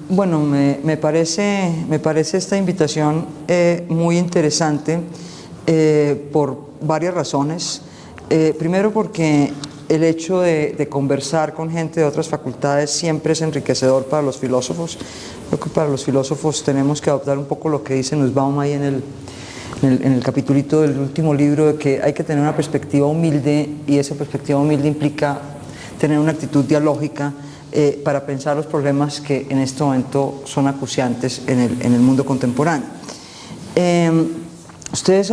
Bueno, me parece esta invitación muy interesante por varias razones. Primero porque el hecho de conversar con gente de otras facultades siempre es enriquecedor para los filósofos. Creo que para los filósofos tenemos que adoptar un poco lo que dice Nussbaum ahí en el capitulito del último libro, de que hay que tener una perspectiva humilde, y esa perspectiva humilde implica tener una actitud dialógica para pensar los problemas que en este momento son acuciantes en el mundo contemporáneo. Ustedes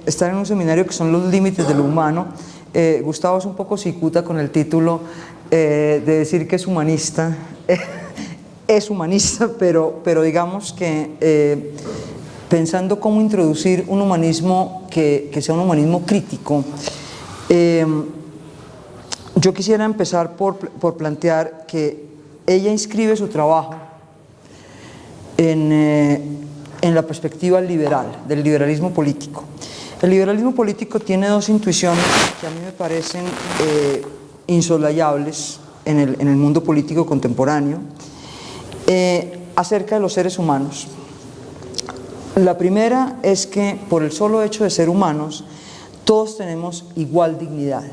están en un seminario que son los límites de lo humano. Gustavo es un poco cicuta con el título de decir que es humanista. Es humanista, pero digamos que pensando cómo introducir un humanismo que sea un humanismo crítico, yo quisiera empezar por plantear que ella inscribe su trabajo en la perspectiva liberal, del liberalismo político. El liberalismo político tiene dos intuiciones que a mí me parecen insolayables en el mundo político contemporáneo acerca de los seres humanos. La primera es que por el solo hecho de ser humanos, todos tenemos igual dignidad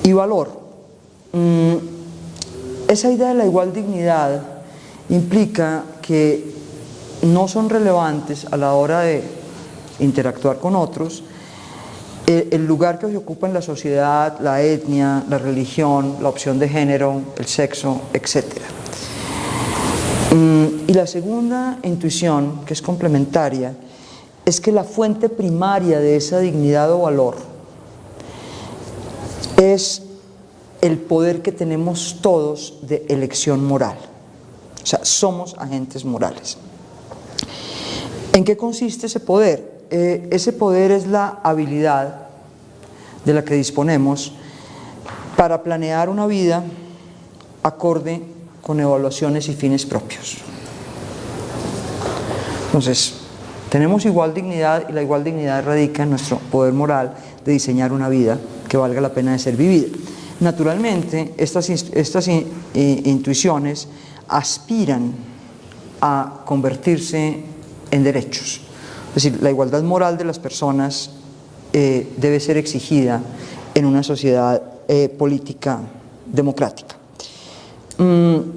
y valor. Esa idea de la igual dignidad implica que no son relevantes a la hora de interactuar con otros el lugar que se ocupa en la sociedad, la etnia, la religión, la opción de género, el sexo, etc. Y la segunda intuición, que es complementaria, es que la fuente primaria de esa dignidad o valor es el poder que tenemos todos de elección moral. O sea, somos agentes morales. ¿En qué consiste ese poder? Ese poder es la habilidad de la que disponemos para planear una vida acorde con evaluaciones y fines propios. Entonces, tenemos igual dignidad, y la igual dignidad radica en nuestro poder moral de diseñar una vida que valga la pena de ser vivida. Naturalmente, estas intuiciones aspiran a convertirse en derechos. Es decir, la igualdad moral de las personas debe ser exigida en una sociedad política democrática. En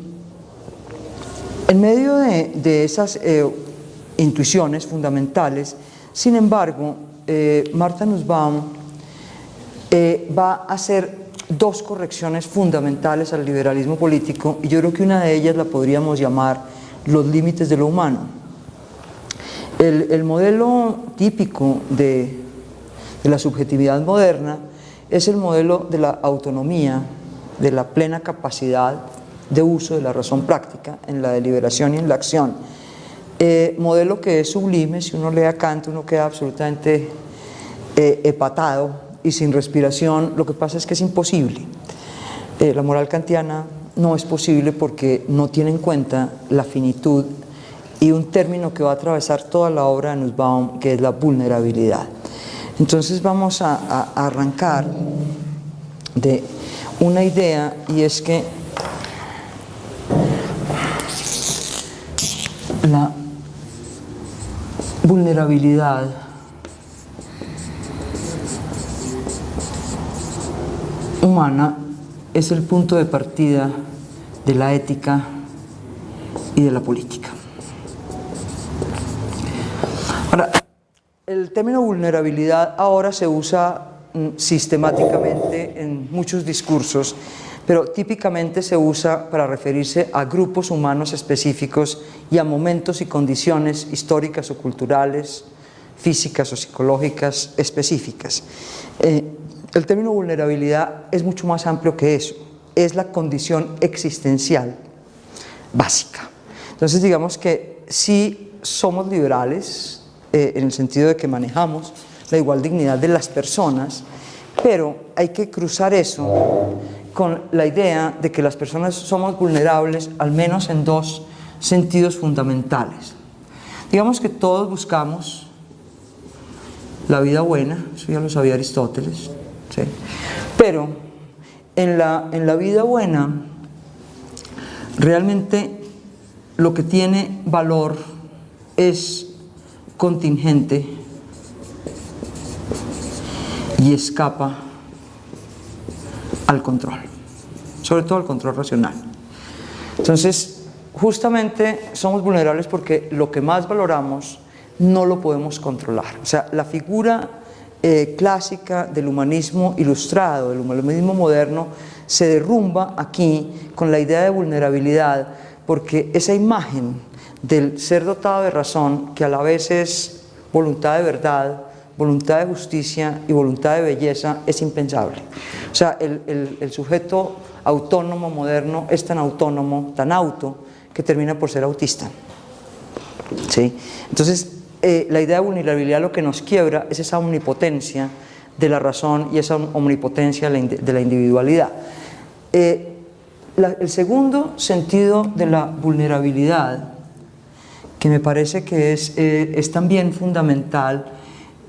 medio de esas intuiciones fundamentales, sin embargo, Martha Nussbaum va a hacer dos correcciones fundamentales al liberalismo político, y yo creo que una de ellas la podríamos llamar los límites de lo humano. El modelo típico de la subjetividad moderna es el modelo de la autonomía, de la plena capacidad de uso de la razón práctica en la deliberación y en la acción. Modelo que es sublime. Si uno lee a Kant, uno queda absolutamente epatado y sin respiración. Lo que pasa es que es imposible. La moral kantiana no es posible porque no tiene en cuenta la finitud y un término que va a atravesar toda la obra de Nussbaum, que es la vulnerabilidad. Entonces vamos a arrancar de una idea, y es que la vulnerabilidad humana es el punto de partida de la ética y de la política. Ahora, el término vulnerabilidad ahora se usa sistemáticamente en muchos discursos, pero típicamente se usa para referirse a grupos humanos específicos y a momentos y condiciones históricas o culturales, físicas o psicológicas específicas. El término vulnerabilidad es mucho más amplio que eso, es la condición existencial básica. Entonces, digamos que sí somos liberales en el sentido de que manejamos la igual dignidad de las personas, pero hay que cruzar eso con la idea de que las personas somos vulnerables al menos en dos sentidos fundamentales. Digamos que todos buscamos la vida buena, eso ya lo sabía Aristóteles, ¿sí? Pero en la vida buena realmente lo que tiene valor es contingente y escapa al control, sobre todo al control racional. Entonces, justamente somos vulnerables porque lo que más valoramos no lo podemos controlar. O sea, la figura clásica del humanismo ilustrado, del humanismo moderno, se derrumba aquí con la idea de vulnerabilidad, porque esa imagen del ser dotado de razón, que a la vez es voluntad de verdad, voluntad de justicia y voluntad de belleza, es impensable. O sea, el sujeto autónomo moderno es tan autónomo, tan auto, que termina por ser autista. ¿Sí? Entonces, la idea de vulnerabilidad lo que nos quiebra es esa omnipotencia de la razón y esa omnipotencia de la individualidad. El segundo sentido de la vulnerabilidad, que me parece que es también fundamental,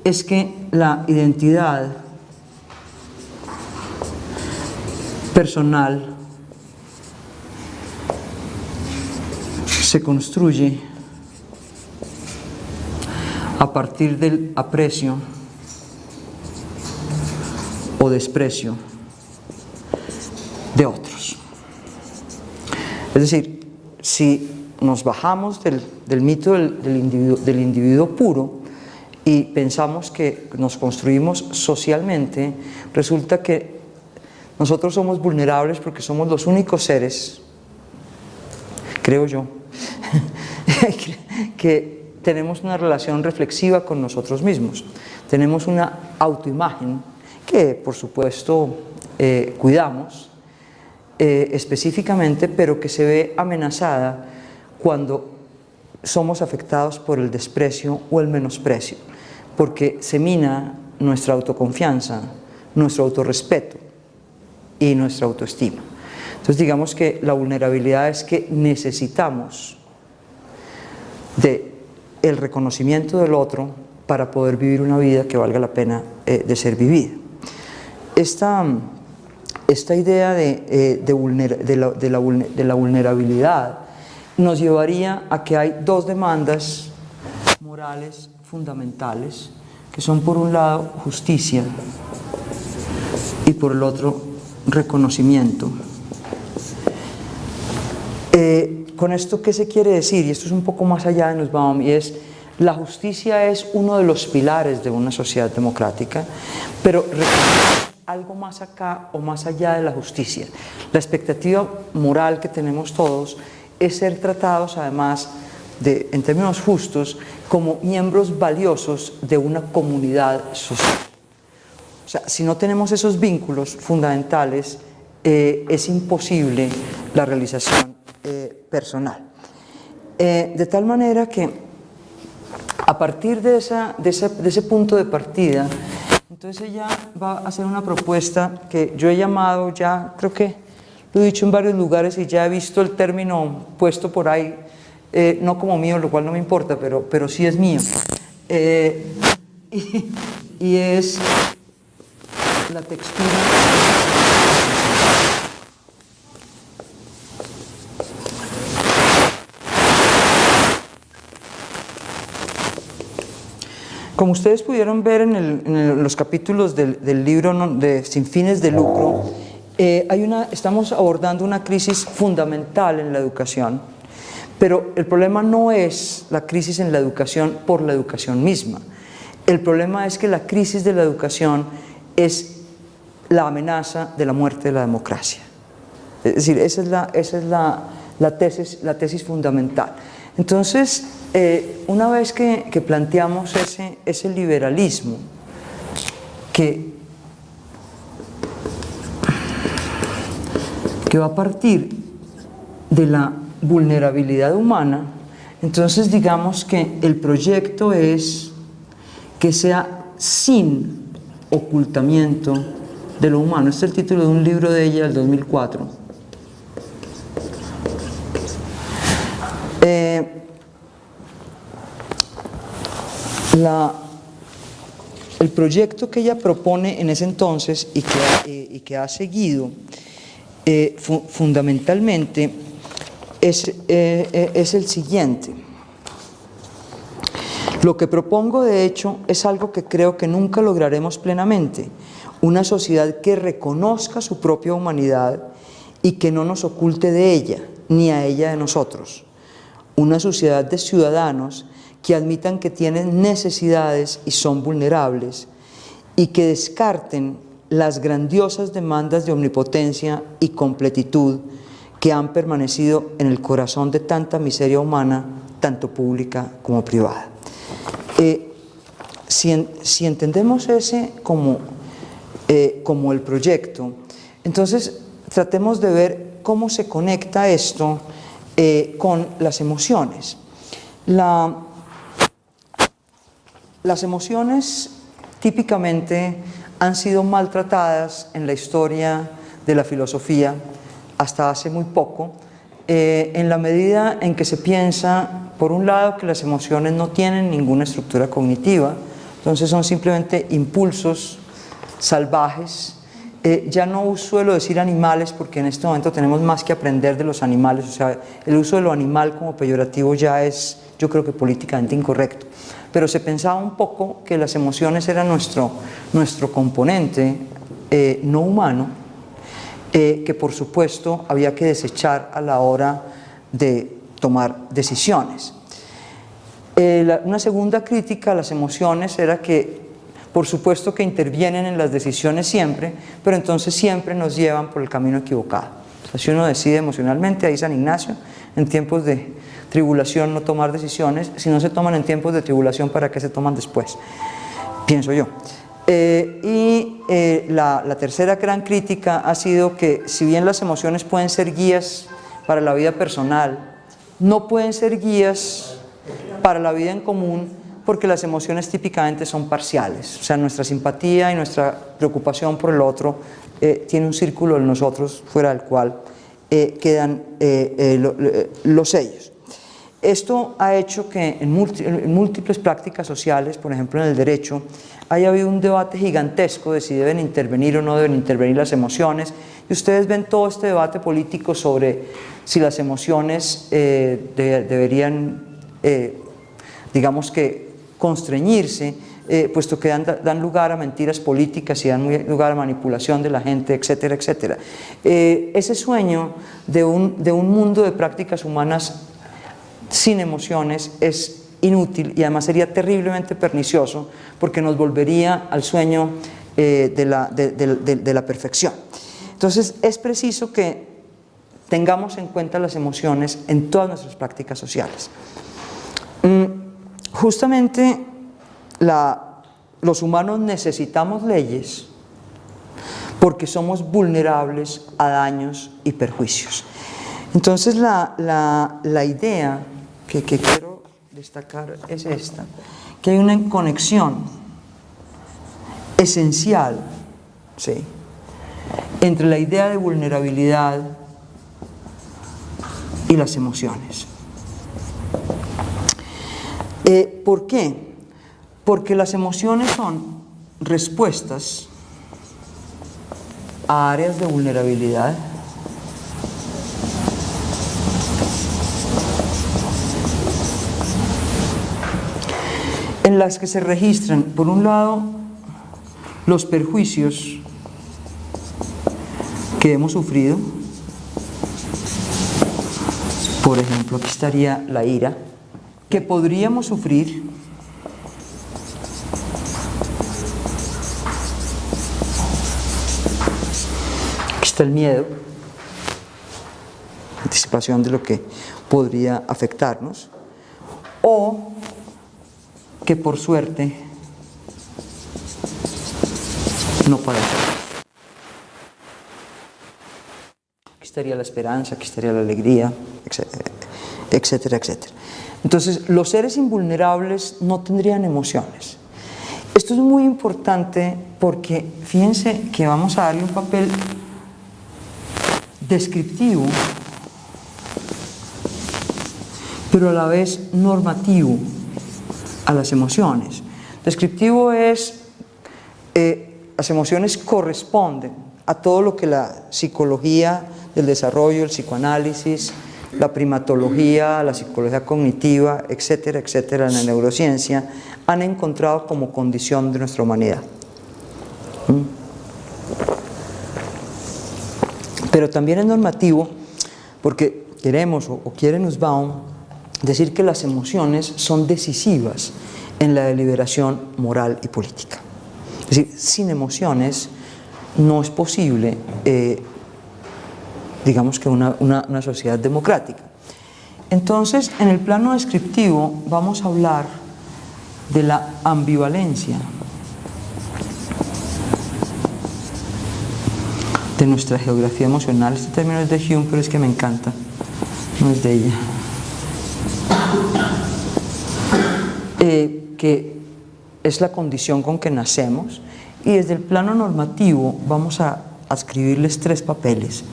es que la identidad personal se construye a partir del aprecio o desprecio de otros. Es decir, si nos bajamos del mito del individuo puro y pensamos que nos construimos socialmente, resulta que nosotros somos vulnerables porque somos los únicos seres, creo yo, que tenemos una relación reflexiva con nosotros mismos. Tenemos una autoimagen que, por supuesto, cuidamos específicamente, pero que se ve amenazada cuando somos afectados por el desprecio o el menosprecio, porque se mina nuestra autoconfianza, nuestro autorrespeto y nuestra autoestima. Entonces, digamos que la vulnerabilidad es que necesitamos del reconocimiento del otro para poder vivir una vida que valga la pena de ser vivida. Esta idea de la vulnerabilidad nos llevaría a que hay dos demandas morales fundamentales, que son por un lado justicia y por el otro reconocimiento. Con esto, ¿qué se quiere decir? Y esto es un poco más allá de Nussbaum, y es: la justicia es uno de los pilares de una sociedad democrática, pero algo más acá o más allá de la justicia. La expectativa moral que tenemos todos es ser tratados, además en términos justos, como miembros valiosos de una comunidad social. O sea, si no tenemos esos vínculos fundamentales, es imposible la realización personal. De tal manera que, a partir de ese punto de partida, entonces ella va a hacer una propuesta que yo he llamado, ya creo que lo he dicho en varios lugares y ya he visto el término puesto por ahí, no como mío, lo cual no me importa, pero sí es mío. Y es la textura. Como ustedes pudieron ver en los capítulos del libro de Sin fines de lucro, estamos abordando una crisis fundamental en la educación, pero el problema no es la crisis en la educación por la educación misma. El problema es que la crisis de la educación es la amenaza de la muerte de la democracia. Es decir, esa es la tesis fundamental. Entonces, una vez que planteamos ese liberalismo que va a partir de la vulnerabilidad humana, entonces digamos que el proyecto es que sea sin ocultamiento de lo humano. Este es el título de un libro de ella del 2004. El proyecto que ella propone en ese entonces y que ha seguido fundamentalmente es el siguiente. Lo que propongo, de hecho, es algo que creo que nunca lograremos plenamente: una sociedad que reconozca su propia humanidad y que no nos oculte de ella, ni a ella de nosotros. Una sociedad de ciudadanos que admitan que tienen necesidades y son vulnerables, y que descarten las grandiosas demandas de omnipotencia y completitud que han permanecido en el corazón de tanta miseria humana, tanto pública como privada. Si entendemos ese como el proyecto, entonces tratemos de ver cómo se conecta esto con las emociones. Las emociones típicamente han sido maltratadas en la historia de la filosofía hasta hace muy poco, en la medida en que se piensa, por un lado, que las emociones no tienen ninguna estructura cognitiva, entonces son simplemente impulsos salvajes. Ya no suelo decir animales, porque en este momento tenemos más que aprender de los animales, o sea, el uso de lo animal como peyorativo ya es, yo creo que políticamente incorrecto, pero se pensaba un poco que las emociones eran nuestro componente no humano, que por supuesto había que desechar a la hora de tomar decisiones. Una segunda crítica a las emociones era que, por supuesto que intervienen en las decisiones siempre, pero entonces siempre nos llevan por el camino equivocado. O sea, si uno decide emocionalmente, ahí San Ignacio, en tiempos de tribulación no tomar decisiones, si no se toman en tiempos de tribulación, ¿para qué se toman después? Pienso yo. La tercera gran crítica ha sido que, si bien las emociones pueden ser guías para la vida personal, no pueden ser guías para la vida en común, porque las emociones típicamente son parciales. O sea, nuestra simpatía y nuestra preocupación por el otro tiene un círculo en nosotros fuera del cual quedan los sellos. Esto ha hecho que en múltiples prácticas sociales, por ejemplo en el derecho, haya habido un debate gigantesco de si deben intervenir o no deben intervenir las emociones, y ustedes ven todo este debate político sobre si las emociones deberían, digamos que, constreñirse, puesto que dan lugar a mentiras políticas y dan lugar a manipulación de la gente, etcétera, etcétera. Ese sueño de un mundo de prácticas humanas sin emociones es inútil, y además sería terriblemente pernicioso, porque nos volvería al sueño de la perfección. Entonces es preciso que tengamos en cuenta las emociones en todas nuestras prácticas sociales. Justamente los humanos necesitamos leyes porque somos vulnerables a daños y perjuicios. Entonces la idea que quiero destacar es esta, que hay una conexión esencial, ¿sí?, entre la idea de vulnerabilidad y las emociones. ¿Por qué? Porque las emociones son respuestas a áreas de vulnerabilidad en las que se registran, por un lado, los perjuicios que hemos sufrido. Por ejemplo, aquí estaría la ira, que podríamos sufrir. Aquí está el miedo, anticipación de lo que podría afectarnos, o que por suerte no padecemos. Aquí estaría la esperanza, aquí estaría la alegría, etcétera, etcétera. Entonces, los seres invulnerables no tendrían emociones. Esto es muy importante porque fíjense que vamos a darle un papel descriptivo, pero a la vez normativo a las emociones. Descriptivo es, las emociones corresponden a todo lo que la psicología del desarrollo, el psicoanálisis, la primatología, la psicología cognitiva, etcétera, etcétera, en la neurociencia, han encontrado como condición de nuestra humanidad. Pero también es normativo porque queremos, o quiere Nussbaum, decir que las emociones son decisivas en la deliberación moral y política. Es decir, sin emociones no es posible, digamos que una sociedad democrática. Entonces, en el plano descriptivo vamos a hablar de la ambivalencia de nuestra geografía emocional. Este término es de Hume, pero es que me encanta, no es de ella. Que es la condición con que nacemos, y desde el plano normativo vamos a adscribirles tres papeles.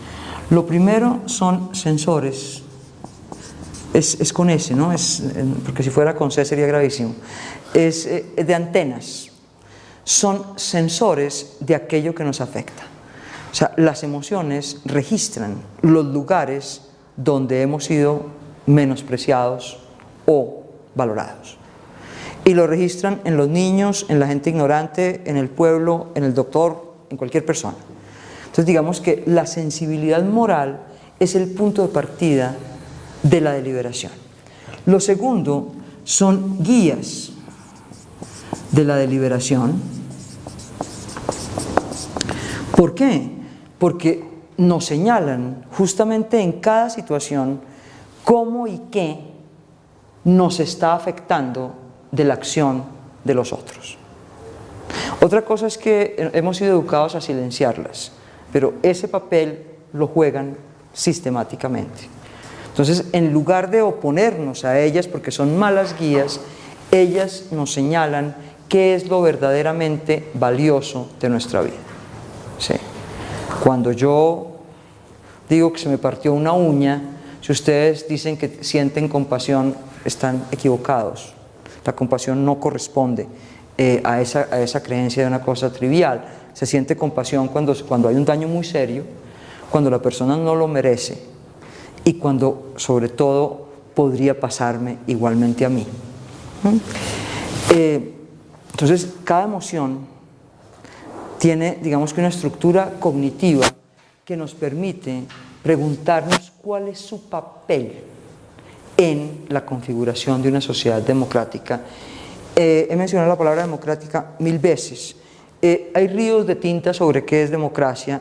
Lo primero son sensores, es con S, ¿no? Porque si fuera con C sería gravísimo. Es de antenas, son sensores de aquello que nos afecta. O sea, las emociones registran los lugares donde hemos sido menospreciados o valorados. Y lo registran en los niños, en la gente ignorante, en el pueblo, en el doctor, en cualquier persona. Entonces digamos que la sensibilidad moral es el punto de partida de la deliberación. Lo segundo son guías de la deliberación. ¿Por qué? Porque nos señalan justamente en cada situación cómo y qué nos está afectando de la acción de los otros. Otra cosa es que hemos sido educados a silenciarlas, pero ese papel lo juegan sistemáticamente. Entonces, en lugar de oponernos a ellas porque son malas guías, ellas nos señalan qué es lo verdaderamente valioso de nuestra vida. Sí. Cuando yo digo que se me partió una uña, si ustedes dicen que sienten compasión, están equivocados. La compasión no corresponde a esa creencia de una cosa trivial. Se siente compasión cuando hay un daño muy serio, cuando la persona no lo merece y cuando, sobre todo, podría pasarme igualmente a mí. Entonces, cada emoción tiene, digamos que una estructura cognitiva que nos permite preguntarnos cuál es su papel en la configuración de una sociedad democrática. He mencionado la palabra democrática 1000 veces. Hay ríos de tinta sobre qué es democracia.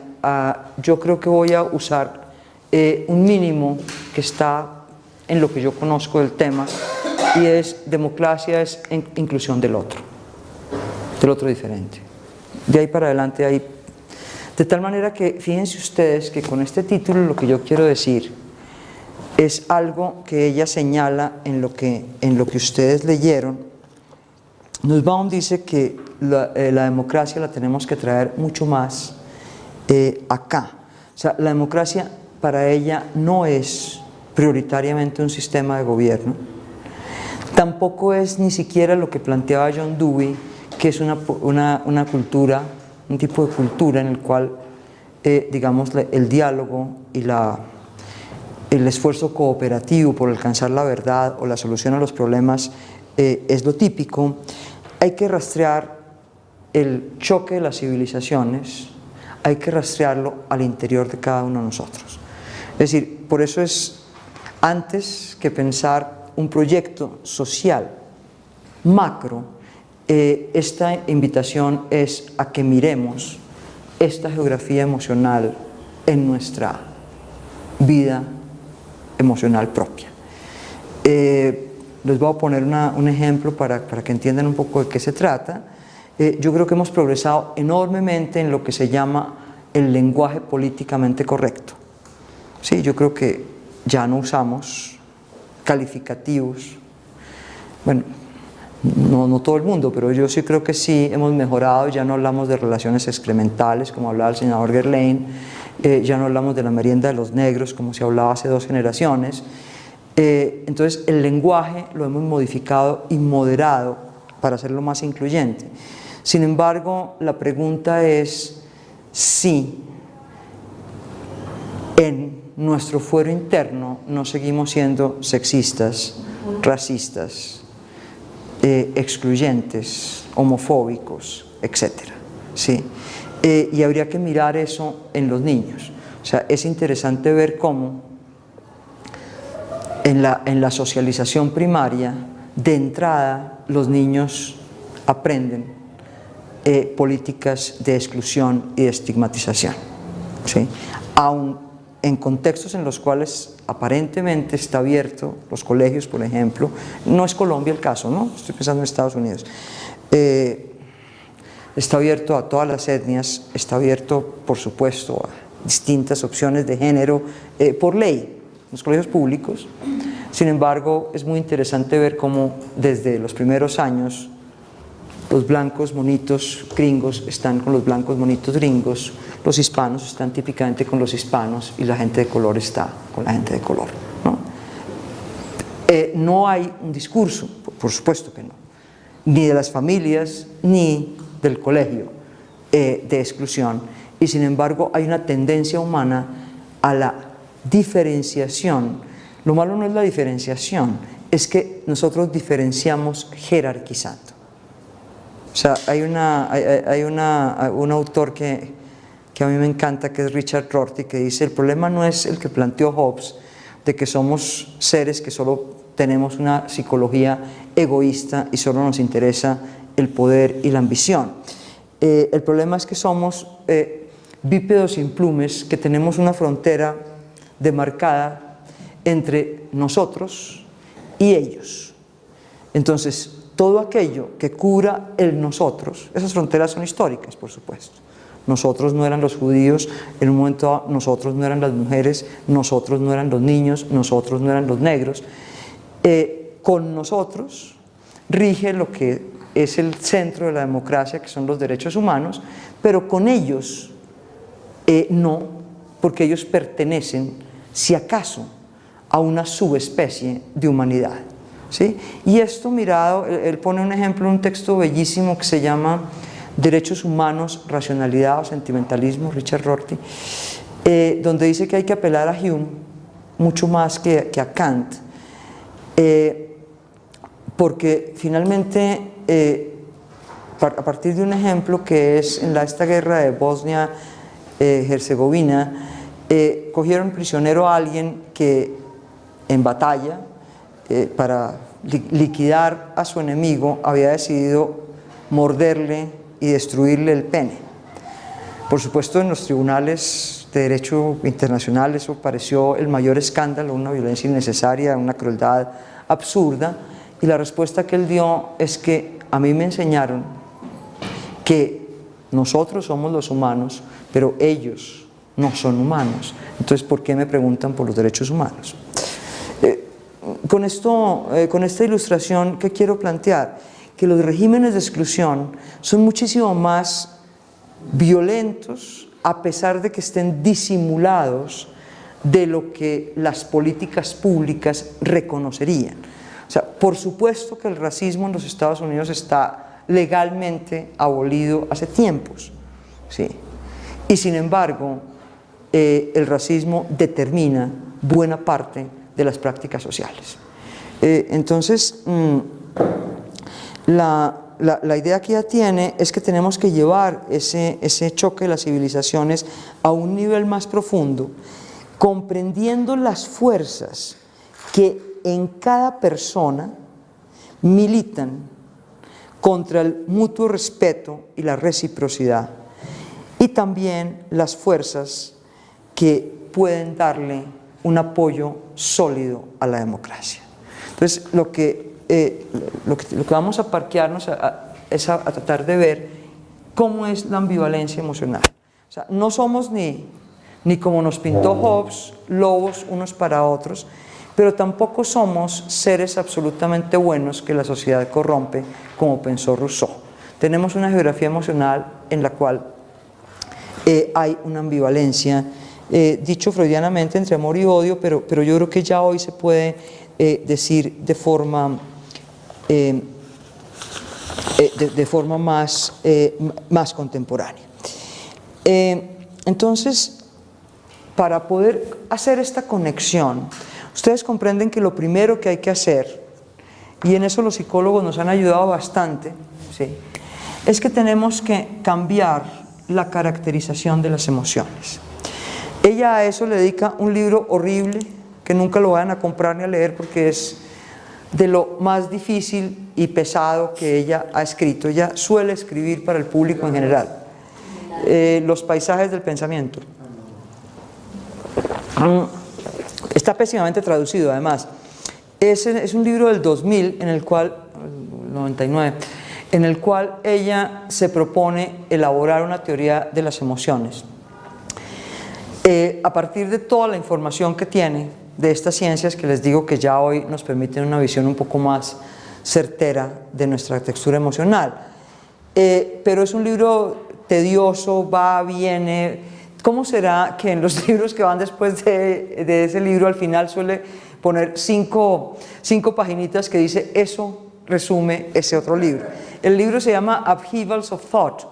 Yo creo que voy a usar un mínimo que está en lo que yo conozco del tema, y es: democracia es inclusión del otro diferente. De ahí para adelante hay... De tal manera que fíjense ustedes que con este título lo que yo quiero decir es algo que ella señala en lo que ustedes leyeron. Nussbaum dice que la democracia la tenemos que traer mucho más acá. O sea, la democracia para ella no es prioritariamente un sistema de gobierno, tampoco es ni siquiera lo que planteaba John Dewey, que es una cultura, un tipo de cultura en el cual, digamos, el diálogo y el esfuerzo cooperativo por alcanzar la verdad o la solución a los problemas es lo típico. Hay que rastrear el choque de las civilizaciones, hay que rastrearlo al interior de cada uno de nosotros. Es decir, por eso es, antes que pensar un proyecto social macro, esta invitación es a que miremos esta geografía emocional en nuestra vida emocional propia. Les voy a poner un ejemplo para que entiendan un poco de qué se trata. Yo creo que hemos progresado enormemente en lo que se llama el lenguaje políticamente correcto. Sí, yo creo que ya no usamos calificativos. Bueno, no todo el mundo, pero yo sí creo que sí hemos mejorado. Ya no hablamos de relaciones excrementales, como hablaba el senador Gerlain, ya no hablamos de la merienda de los negros, como se hablaba hace 2 generaciones. Entonces el lenguaje lo hemos modificado y moderado para hacerlo más incluyente. Sin embargo, la pregunta es si en nuestro fuero interno no seguimos siendo sexistas, racistas, excluyentes, homofóbicos, etc. ¿Sí? Y habría que mirar eso en los niños. O sea, es interesante ver cómo en la socialización primaria, de entrada, los niños aprenden políticas de exclusión y de estigmatización, ¿sí? Aun en contextos en los cuales aparentemente está abierto, los colegios, por ejemplo, no es Colombia el caso, ¿no? Estoy pensando en Estados Unidos, está abierto a todas las etnias, está abierto, por supuesto, a distintas opciones de género por ley, en los colegios públicos. Sin embargo, es muy interesante ver cómo desde los primeros años los blancos monitos gringos están con los blancos monitos gringos, los hispanos están típicamente con los hispanos y la gente de color está con la gente de color, ¿no? No hay un discurso, por supuesto que no, ni de las familias ni del colegio de exclusión, y sin embargo hay una tendencia humana a la diferenciación. Lo malo no es la diferenciación, es que nosotros diferenciamos jerarquizando. O sea, hay un autor que a mí me encanta, que es Richard Rorty, que dice: el problema no es el que planteó Hobbes, de que somos seres que solo tenemos una psicología egoísta y solo nos interesa el poder y la ambición. El problema es que somos bípedos sin plumes, que tenemos una frontera demarcada entre nosotros y ellos. Entonces, todo aquello que cubra el nosotros, esas fronteras son históricas, por supuesto. Nosotros no eran los judíos, en un momento dado, nosotros no eran las mujeres, nosotros no eran los niños, nosotros no eran los negros. Con nosotros rige lo que es el centro de la democracia, que son los derechos humanos, pero con ellos no, porque ellos pertenecen, si acaso, a una subespecie de humanidad. ¿Sí? Y esto mirado, él pone un ejemplo en un texto bellísimo que se llama Derechos Humanos, Racionalidad o Sentimentalismo, Richard Rorty, donde dice que hay que apelar a Hume mucho más que a Kant, porque finalmente, a partir de un ejemplo que es en esta guerra de Bosnia-Herzegovina, cogieron prisionero a alguien que en batalla, para liquidar a su enemigo, había decidido morderle y destruirle el pene. Por supuesto, en los tribunales de derecho internacional eso pareció el mayor escándalo, una violencia innecesaria, una crueldad absurda, y la respuesta que él dio es que a mí me enseñaron que nosotros somos los humanos, pero ellos no son humanos. Entonces, ¿por qué me preguntan por los derechos humanos? Con esta ilustración, ¿qué quiero plantear? Que los regímenes de exclusión son muchísimo más violentos, a pesar de que estén disimulados de lo que las políticas públicas reconocerían. O sea, por supuesto que el racismo en los Estados Unidos está legalmente abolido hace tiempos, ¿sí? Y sin embargo, el racismo determina buena parte de las prácticas sociales. Entonces, la idea que ella tiene es que tenemos que llevar ese choque de las civilizaciones a un nivel más profundo, comprendiendo las fuerzas que en cada persona militan contra el mutuo respeto y la reciprocidad, y también las fuerzas que pueden darle un apoyo sólido a la democracia. Entonces, lo que vamos a parquearnos es a tratar de ver cómo es la ambivalencia emocional. O sea, no somos ni como nos pintó Hobbes, lobos unos para otros, pero tampoco somos seres absolutamente buenos que la sociedad corrompe, como pensó Rousseau. Tenemos una geografía emocional en la cual hay una ambivalencia, dicho freudianamente, entre amor y odio, pero yo creo que ya hoy se puede decir de forma más contemporánea. Entonces, para poder hacer esta conexión, ustedes comprenden que lo primero que hay que hacer, y en eso los psicólogos nos han ayudado bastante, ¿sí?, es que tenemos que cambiar la caracterización de las emociones. Ella a eso le dedica un libro horrible, que nunca lo vayan a comprar ni a leer porque es de lo más difícil y pesado que ella ha escrito. Ella suele escribir para el público en general. Los paisajes del pensamiento. Está pésimamente traducido además. Es un libro del 2000, en el cual, 99, en el cual ella se propone elaborar una teoría de las emociones. A partir de toda la información que tiene de estas ciencias, que les digo que ya hoy nos permiten una visión un poco más certera de nuestra textura emocional. Pero es un libro tedioso, va, viene. ¿Cómo será que en los libros que van después de ese libro al final suele poner cinco paginitas que dice eso resume ese otro libro? El libro se llama Upheavals of Thought.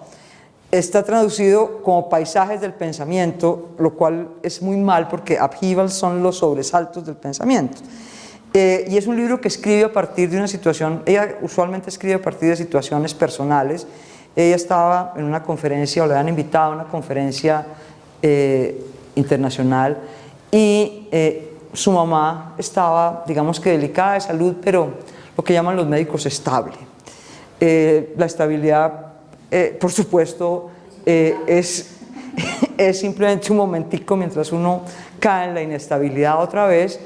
Está traducido como paisajes del pensamiento, lo cual es muy mal porque upheavals son los sobresaltos del pensamiento. Y es un libro que escribe a partir de una situación, ella usualmente escribe a partir de situaciones personales. Ella estaba en una conferencia, o le han invitado a una conferencia internacional, y su mamá estaba, digamos que delicada de salud, pero lo que llaman los médicos estable. La estabilidad, por supuesto, es simplemente un momentico mientras uno cae en la inestabilidad otra vez,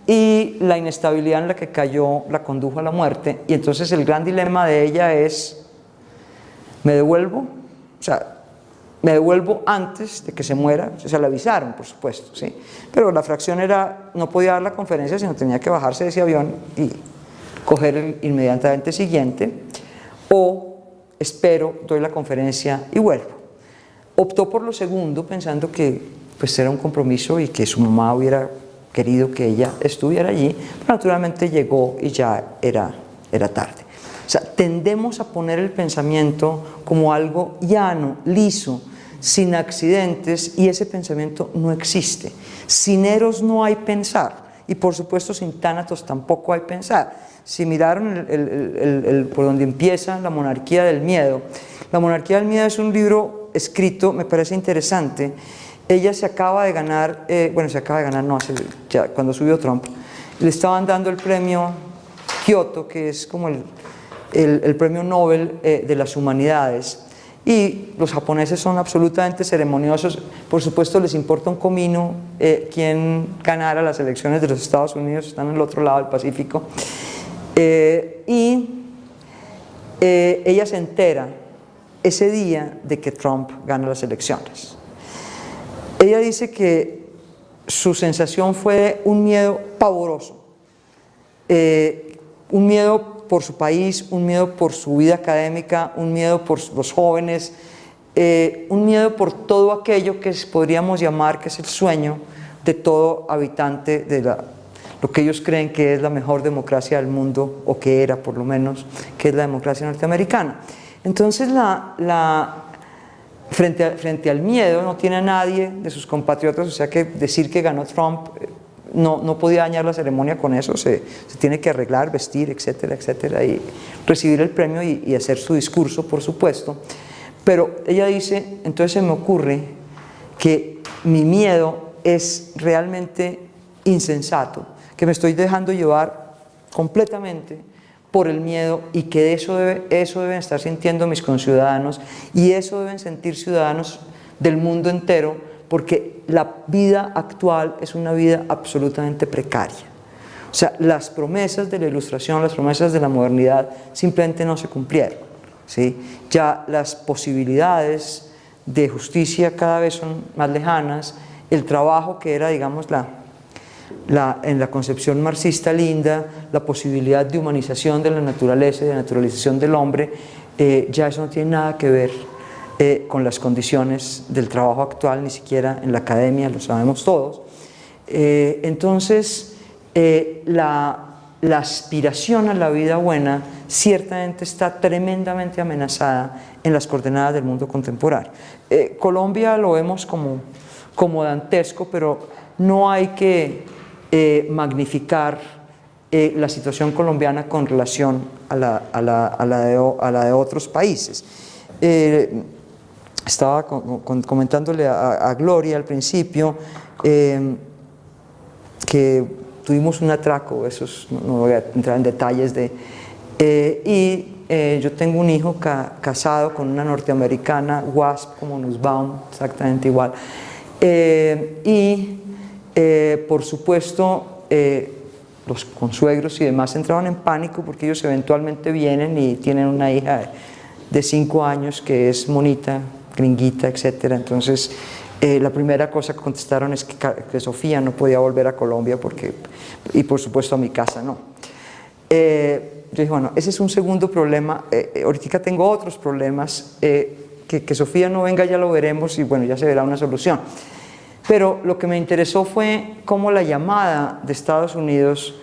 y la inestabilidad en la que cayó la condujo a la muerte. Y entonces el gran dilema de ella es: ¿me devuelvo? O sea, me devuelvo antes de que se muera. O sea, le avisaron, por supuesto, ¿sí? Pero la fracción era, no podía dar la conferencia, sino tenía que bajarse de ese avión y coger el inmediatamente siguiente, o espero, doy la conferencia y vuelvo. Optó por lo segundo, pensando que pues era un compromiso y que su mamá hubiera querido que ella estuviera allí, pero naturalmente llegó y ya era tarde. O sea, tendemos a poner el pensamiento como algo llano, liso, sin accidentes, y ese pensamiento no existe. Sin Eros no hay pensar, y por supuesto sin Tánatos tampoco hay pensar. Si miraron por donde empieza La monarquía del miedo, La monarquía del miedo es un libro escrito, me parece interesante. Ella se acaba de ganar, ya cuando subió Trump, le estaban dando el premio Kyoto, que es como el premio Nobel de las humanidades, y los japoneses son absolutamente ceremoniosos. Por supuesto les importa un comino quién ganara las elecciones de los Estados Unidos, están al otro lado del Pacífico. Ella se entera ese día de que Trump gana las elecciones. Ella dice que su sensación fue un miedo pavoroso, un miedo por su país, un miedo por su vida académica, un miedo por los jóvenes, un miedo por todo aquello que podríamos llamar que es el sueño de todo habitante de lo que ellos creen que es la mejor democracia del mundo, o que era por lo menos, que es la democracia norteamericana. Entonces frente al miedo no tiene a nadie de sus compatriotas, o sea que decir que ganó Trump no podía dañar la ceremonia con eso, se tiene que arreglar, vestir, etcétera, etcétera, y recibir el premio y hacer su discurso, por supuesto. Pero ella dice, entonces se me ocurre que mi miedo es realmente insensato, que me estoy dejando llevar completamente por el miedo, y que eso deben estar sintiendo mis conciudadanos, y eso deben sentir ciudadanos del mundo entero, porque la vida actual es una vida absolutamente precaria. O sea, las promesas de la Ilustración, las promesas de la modernidad simplemente no se cumplieron, ¿sí? Ya las posibilidades de justicia cada vez son más lejanas. El trabajo que era, digamos, en la concepción marxista linda, la posibilidad de humanización de la naturaleza y de naturalización del hombre, ya eso no tiene nada que ver con las condiciones del trabajo actual, ni siquiera en la academia, lo sabemos todos. Entonces, la aspiración a la vida buena ciertamente está tremendamente amenazada en las coordenadas del mundo contemporáneo. Colombia lo vemos como como dantesco, pero no hay que magnificar la situación colombiana con relación a la de otros países. Estaba comentándole a Gloria al principio que tuvimos un atraco, no voy a entrar en detalles yo tengo un hijo casado con una norteamericana, Wasp, como Nussbaum, exactamente igual. Por supuesto, los consuegros y demás entraban en pánico porque ellos eventualmente vienen y tienen una hija de 5 años que es monita, gringuita, etc. Entonces, la primera cosa que contestaron es que Sofía no podía volver a Colombia y por supuesto a mi casa no. Yo dije, bueno, ese es un segundo problema. Ahorita tengo otros problemas. Que Sofía no venga ya lo veremos y bueno, ya se verá una solución. Pero lo que me interesó fue cómo la llamada de Estados Unidos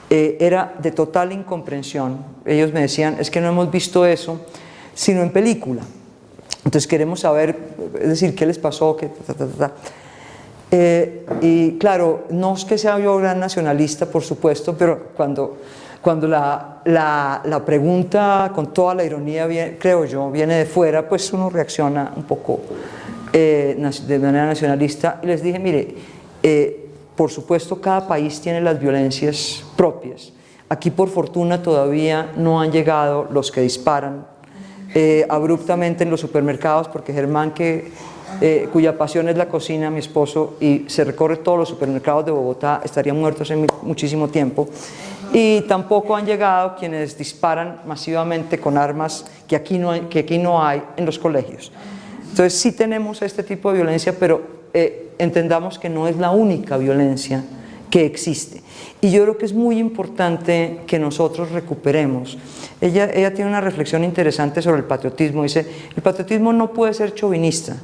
era de total incomprensión. Ellos me decían, es que no hemos visto eso, sino en película. Entonces queremos saber, es decir, qué les pasó, y claro, no es que sea yo gran nacionalista, por supuesto, pero cuando la pregunta con toda la ironía, creo yo, viene de fuera, pues uno reacciona un poco de manera nacionalista. Y les dije, mire, por supuesto cada país tiene las violencias propias. Aquí por fortuna todavía no han llegado los que disparan abruptamente en los supermercados, porque Germán, cuya pasión es la cocina, mi esposo, y se recorre todos los supermercados de Bogotá, estaría muerto hace muchísimo tiempo. Y tampoco han llegado quienes disparan masivamente con armas que aquí no hay en los colegios. Entonces sí tenemos este tipo de violencia, pero entendamos que no es la única violencia que existe. Y yo creo que es muy importante que nosotros recuperemos. Ella tiene una reflexión interesante sobre el patriotismo. Dice, el patriotismo no puede ser chauvinista,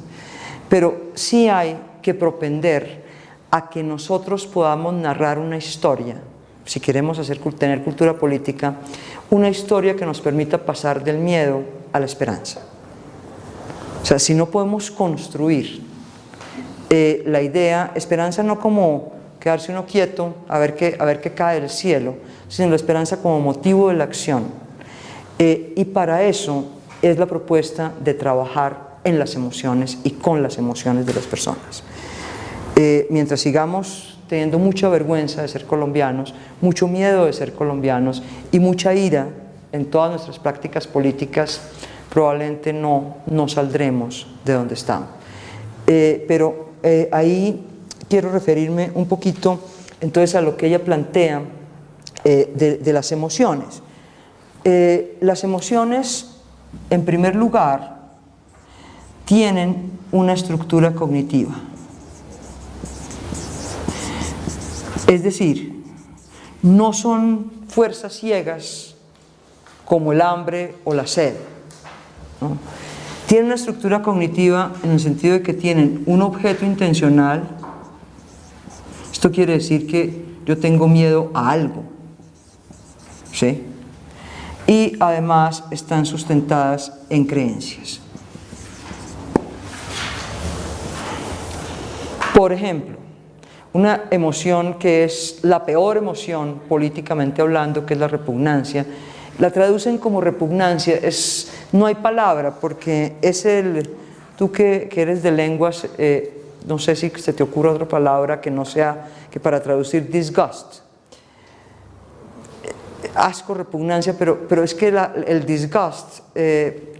pero sí hay que propender a que nosotros podamos narrar una historia, si queremos tener cultura política, una historia que nos permita pasar del miedo a la esperanza. O sea, si no podemos construir la idea, esperanza no como quedarse uno quieto a ver qué cae del cielo, sino la esperanza como motivo de la acción. Y para eso es la propuesta de trabajar en las emociones y con las emociones de las personas. Mientras sigamos teniendo mucha vergüenza de ser colombianos, mucho miedo de ser colombianos y mucha ira en todas nuestras prácticas políticas, probablemente no saldremos de donde estamos. Pero ahí quiero referirme un poquito entonces a lo que ella plantea de las emociones. Las emociones, en primer lugar, tienen una estructura cognitiva. Es decir, no son fuerzas ciegas como el hambre o la sed, ¿no? Tienen una estructura cognitiva en el sentido de que tienen un objeto intencional. Esto quiere decir que yo tengo miedo a algo, ¿sí? Y además están sustentadas en creencias. Por ejemplo, una emoción que es la peor emoción políticamente hablando, que es la repugnancia, la traducen como repugnancia, no hay palabra porque es tú que eres de lenguas, no sé si se te ocurre otra palabra que no sea que para traducir disgust, asco, repugnancia, pero es que el disgust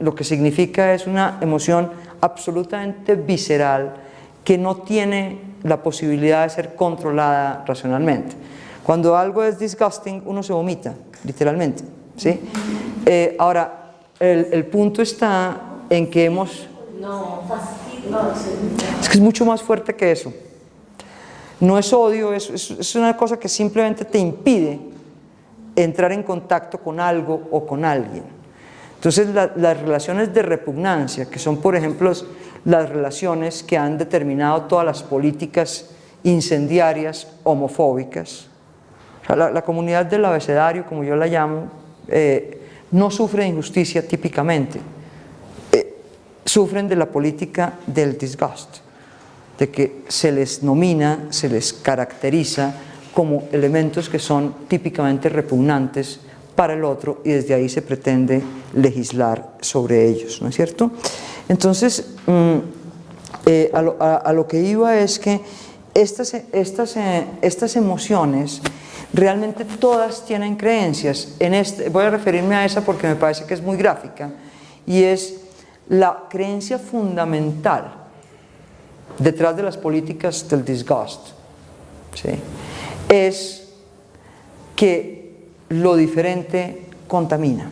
lo que significa es una emoción absolutamente visceral que no tiene la posibilidad de ser controlada racionalmente. Cuando algo es disgusting, uno se vomita, literalmente, ¿sí? Ahora, el punto está en que hemos... No, fastidio. Es que es mucho más fuerte que eso. No es odio, es una cosa que simplemente te impide entrar en contacto con algo o con alguien. Entonces, las relaciones de repugnancia, que son, por ejemplo, las relaciones que han determinado todas las políticas incendiarias homofóbicas. O sea, la comunidad del abecedario, como yo la llamo, no sufre de injusticia típicamente, sufren de la política del disgust. de que se les nomina, se les caracteriza como elementos que son típicamente repugnantes para el otro y desde ahí se pretende legislar sobre ellos, ¿no es cierto? Entonces, a lo que iba es que estas emociones realmente todas tienen creencias. Voy a referirme a esa porque me parece que es muy gráfica, y es la creencia fundamental detrás de las políticas del disgust, ¿sí? Es que lo diferente contamina.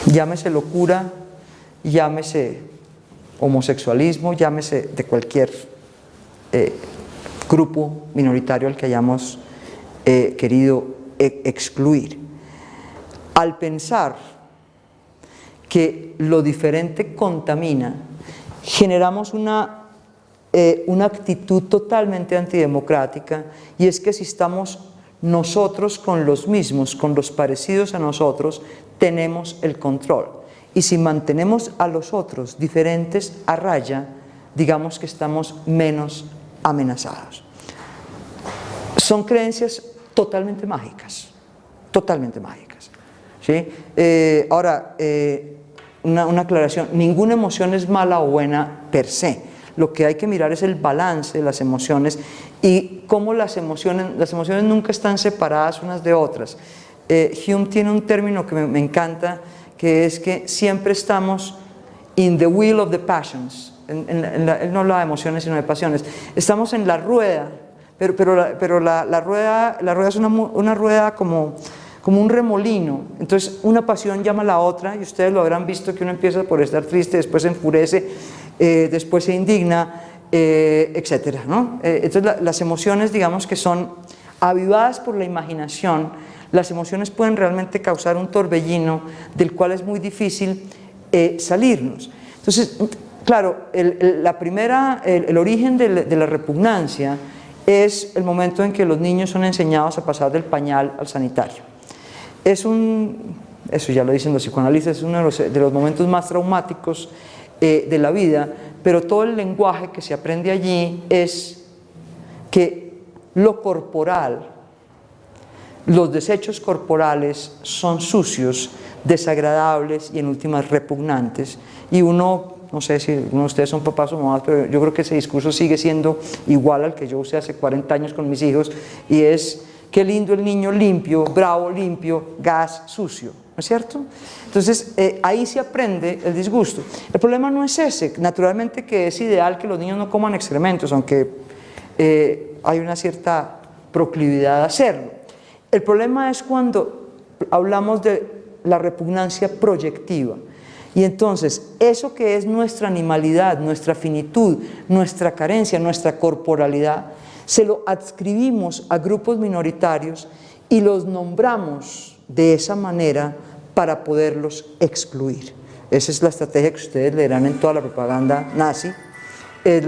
Llámese locura, llámese homosexualismo, llámese de cualquier grupo minoritario al que hayamos querido excluir. Al pensar que lo diferente contamina, generamos una actitud totalmente antidemocrática, y es que si estamos nosotros con los mismos, con los parecidos a nosotros, tenemos el control, y si mantenemos a los otros diferentes a raya, digamos que estamos menos amenazados. Son creencias totalmente mágicas, ¿sí? Ahora, una aclaración: ninguna emoción es mala o buena per se. Lo que hay que mirar es el balance de las emociones y cómo las emociones nunca están separadas unas de otras. Hume tiene un término que me encanta, que es que siempre estamos in the wheel of the passions. Él no habla de emociones sino de pasiones. Estamos en la rueda, pero la rueda es una rueda como un remolino. Entonces una pasión llama a la otra, y ustedes lo habrán visto, que uno empieza por estar triste, después se enfurece, después se indigna, etcétera, ¿no? Entonces las emociones, digamos que son avivadas por la imaginación. Las emociones pueden realmente causar un torbellino del cual es muy difícil salirnos. Entonces, claro, el origen de la repugnancia es el momento en que los niños son enseñados a pasar del pañal al sanitario. Eso ya lo dicen los psicoanalistas, es uno de los momentos más traumáticos de la vida, pero todo el lenguaje que se aprende allí es que lo corporal, los desechos corporales son sucios, desagradables y en últimas repugnantes, y uno, no sé si uno de ustedes son papás o mamás, pero yo creo que ese discurso sigue siendo igual al que yo usé hace 40 años con mis hijos, y es: qué lindo el niño limpio, bravo, limpio, gas, sucio, ¿no es cierto? Entonces ahí se aprende el disgusto. El problema no es ese, naturalmente que es ideal que los niños no coman excrementos, aunque hay una cierta proclividad a hacerlo. El problema es cuando hablamos de la repugnancia proyectiva, y entonces eso que es nuestra animalidad, nuestra finitud, nuestra carencia, nuestra corporalidad, se lo adscribimos a grupos minoritarios y los nombramos de esa manera para poderlos excluir. Esa es la estrategia que ustedes leerán en toda la propaganda nazi. Es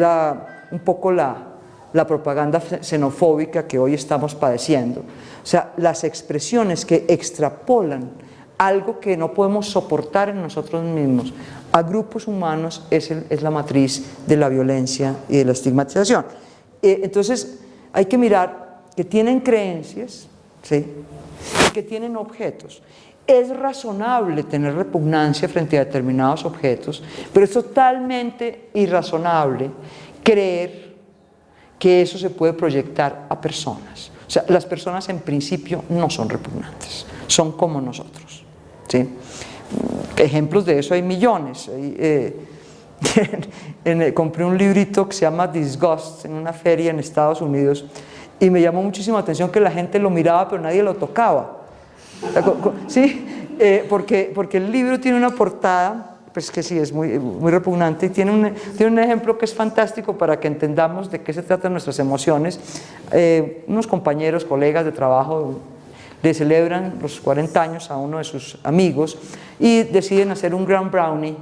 un poco la propaganda xenofóbica que hoy estamos padeciendo. O sea, las expresiones que extrapolan algo que no podemos soportar en nosotros mismos a grupos humanos es la matriz de la violencia y de la estigmatización. Entonces hay que mirar que tienen creencias, ¿sí?, y que tienen objetos. Es razonable tener repugnancia frente a determinados objetos, pero es totalmente irrazonable creer que eso se puede proyectar a personas. O sea, las personas en principio no son repugnantes, son como nosotros, ¿sí? Ejemplos de eso hay millones. Compré un librito que se llama Disgust en una feria en Estados Unidos, y me llamó muchísimo la atención que la gente lo miraba pero nadie lo tocaba. ¿Sí? Porque el libro tiene una portada, pues que sí, es muy repugnante, y tiene un ejemplo que es fantástico para que entendamos de qué se tratan nuestras emociones. Unos compañeros, colegas de trabajo, le celebran los 40 años a uno de sus amigos y deciden hacer un Grand Brownie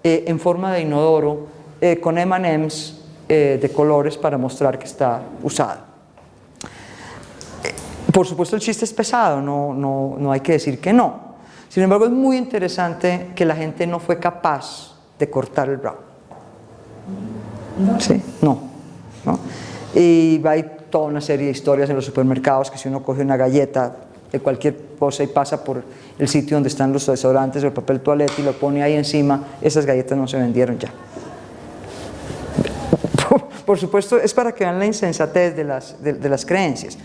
en forma de inodoro con M&M's de colores para mostrar que está usado. Por supuesto el chiste es pesado, no hay que decir que no. Sin embargo, es muy interesante que la gente no fue capaz de cortar el brownie. ¿Sí? No. Y hay toda una serie de historias en los supermercados que si uno coge una galleta de cualquier cosa y pasa por el sitio donde están los desodorantes o el papel toalete y lo pone ahí encima, esas galletas no se vendieron ya. Por supuesto, es para que vean la insensatez de las creencias.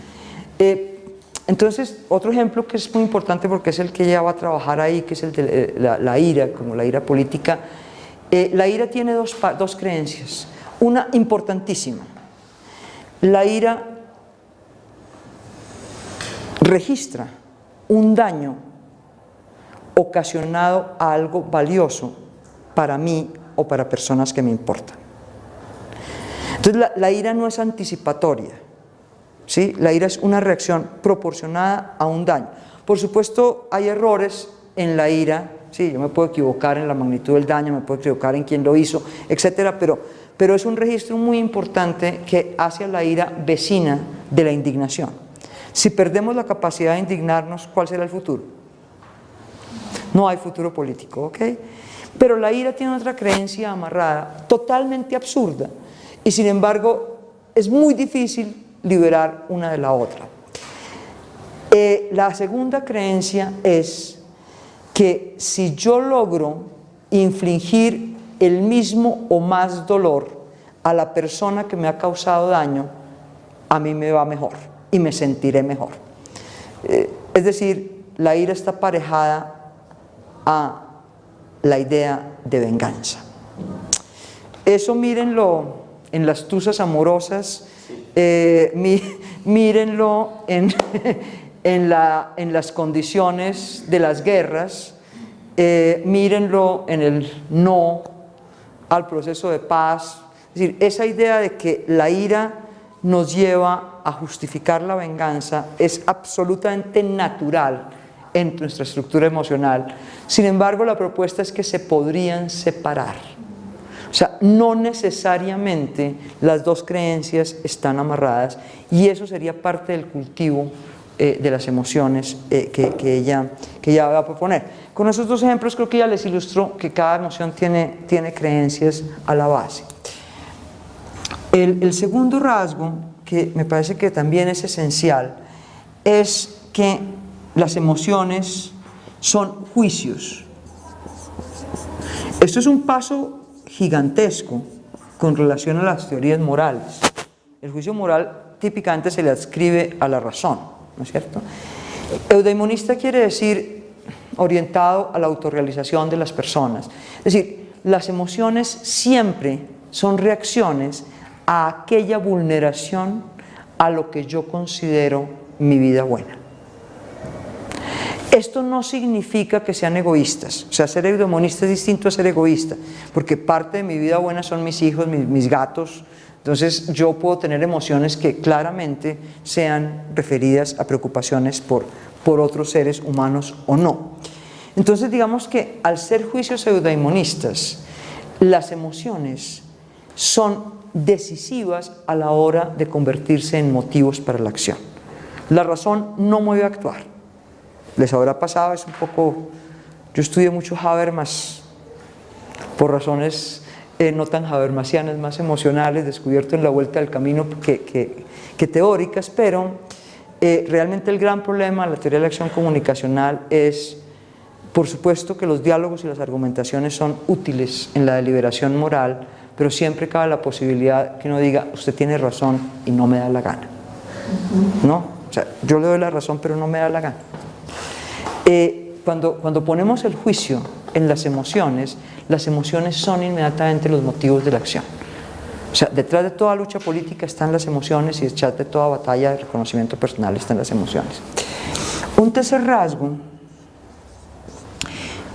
Entonces, otro ejemplo que es muy importante porque es el que ella va a trabajar ahí, que es el de la ira, como la ira política. La ira tiene dos creencias. Una importantísima. La ira registra un daño ocasionado a algo valioso para mí o para personas que me importan. Entonces la ira no es anticipatoria, ¿sí? La ira es una reacción proporcionada a un daño. Por supuesto hay errores en la ira, ¿sí? Yo me puedo equivocar en la magnitud del daño, me puedo equivocar en quién lo hizo, etcétera, pero es un registro muy importante que hace a la ira vecina de la indignación. Si perdemos la capacidad de indignarnos, ¿cuál será el futuro? No hay futuro político, ¿ok? Pero la ira tiene otra creencia amarrada, totalmente absurda, y sin embargo es muy difícil liberar una de la otra. La segunda creencia es que si yo logro infligir el mismo o más dolor a la persona que me ha causado daño, a mí me va mejor y me sentiré mejor. Es decir, la ira está aparejada a la idea de venganza. Eso mírenlo en las tusas amorosas, mírenlo en las condiciones de las guerras, mírenlo en el no al proceso de paz. Es decir, esa idea de que la ira nos lleva a justificar la venganza es absolutamente natural en nuestra estructura emocional. Sin embargo, la propuesta es que se podrían separar. O sea, no necesariamente las dos creencias están amarradas, y eso sería parte del cultivo de las emociones que ella va a proponer. Con esos dos ejemplos creo que ya les ilustró que cada emoción tiene creencias a la base. El segundo rasgo, que me parece que también es esencial, es que las emociones son juicios. Esto es un paso gigantesco con relación a las teorías morales. El juicio moral típicamente se le adscribe a la razón, ¿no es cierto? Eudaimonista quiere decir orientado a la autorrealización de las personas. Es decir, las emociones siempre son reacciones a aquella vulneración a lo que yo considero mi vida buena. Esto no significa que sean egoístas. O sea, ser eudemonista es distinto a ser egoísta, porque parte de mi vida buena son mis hijos, mis gatos. Entonces yo puedo tener emociones que claramente sean referidas a preocupaciones por otros seres humanos o no. Entonces digamos que al ser juicios eudaimonistas, las emociones son decisivas a la hora de convertirse en motivos para la acción. La razón no mueve a actuar. Les habrá pasado, es un poco, yo estudié mucho Habermas por razones no tan habermasianas, más emocionales, descubierto en la vuelta del camino que teóricas, pero realmente el gran problema de la teoría de la acción comunicacional es, por supuesto, que los diálogos y las argumentaciones son útiles en la deliberación moral, pero siempre cabe la posibilidad que uno diga, usted tiene razón y no me da la gana. ¿No? O sea, yo le doy la razón, pero no me da la gana. Cuando ponemos el juicio en las emociones son inmediatamente los motivos de la acción. O sea, detrás de toda lucha política están las emociones, y detrás de toda batalla de reconocimiento personal están las emociones. Un tercer rasgo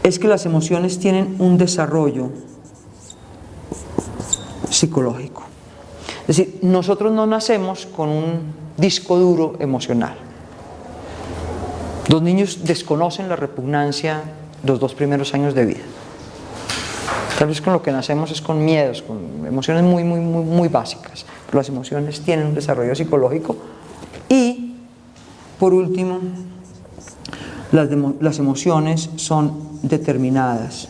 es que las emociones tienen un desarrollo psicológico. Es decir, nosotros no nacemos con un disco duro emocional. Los niños desconocen la repugnancia los 2 primeros años de vida. Tal vez con lo que nacemos es con miedos, con emociones muy básicas. Pero las emociones tienen un desarrollo psicológico. Y, por último, las emociones son determinadas.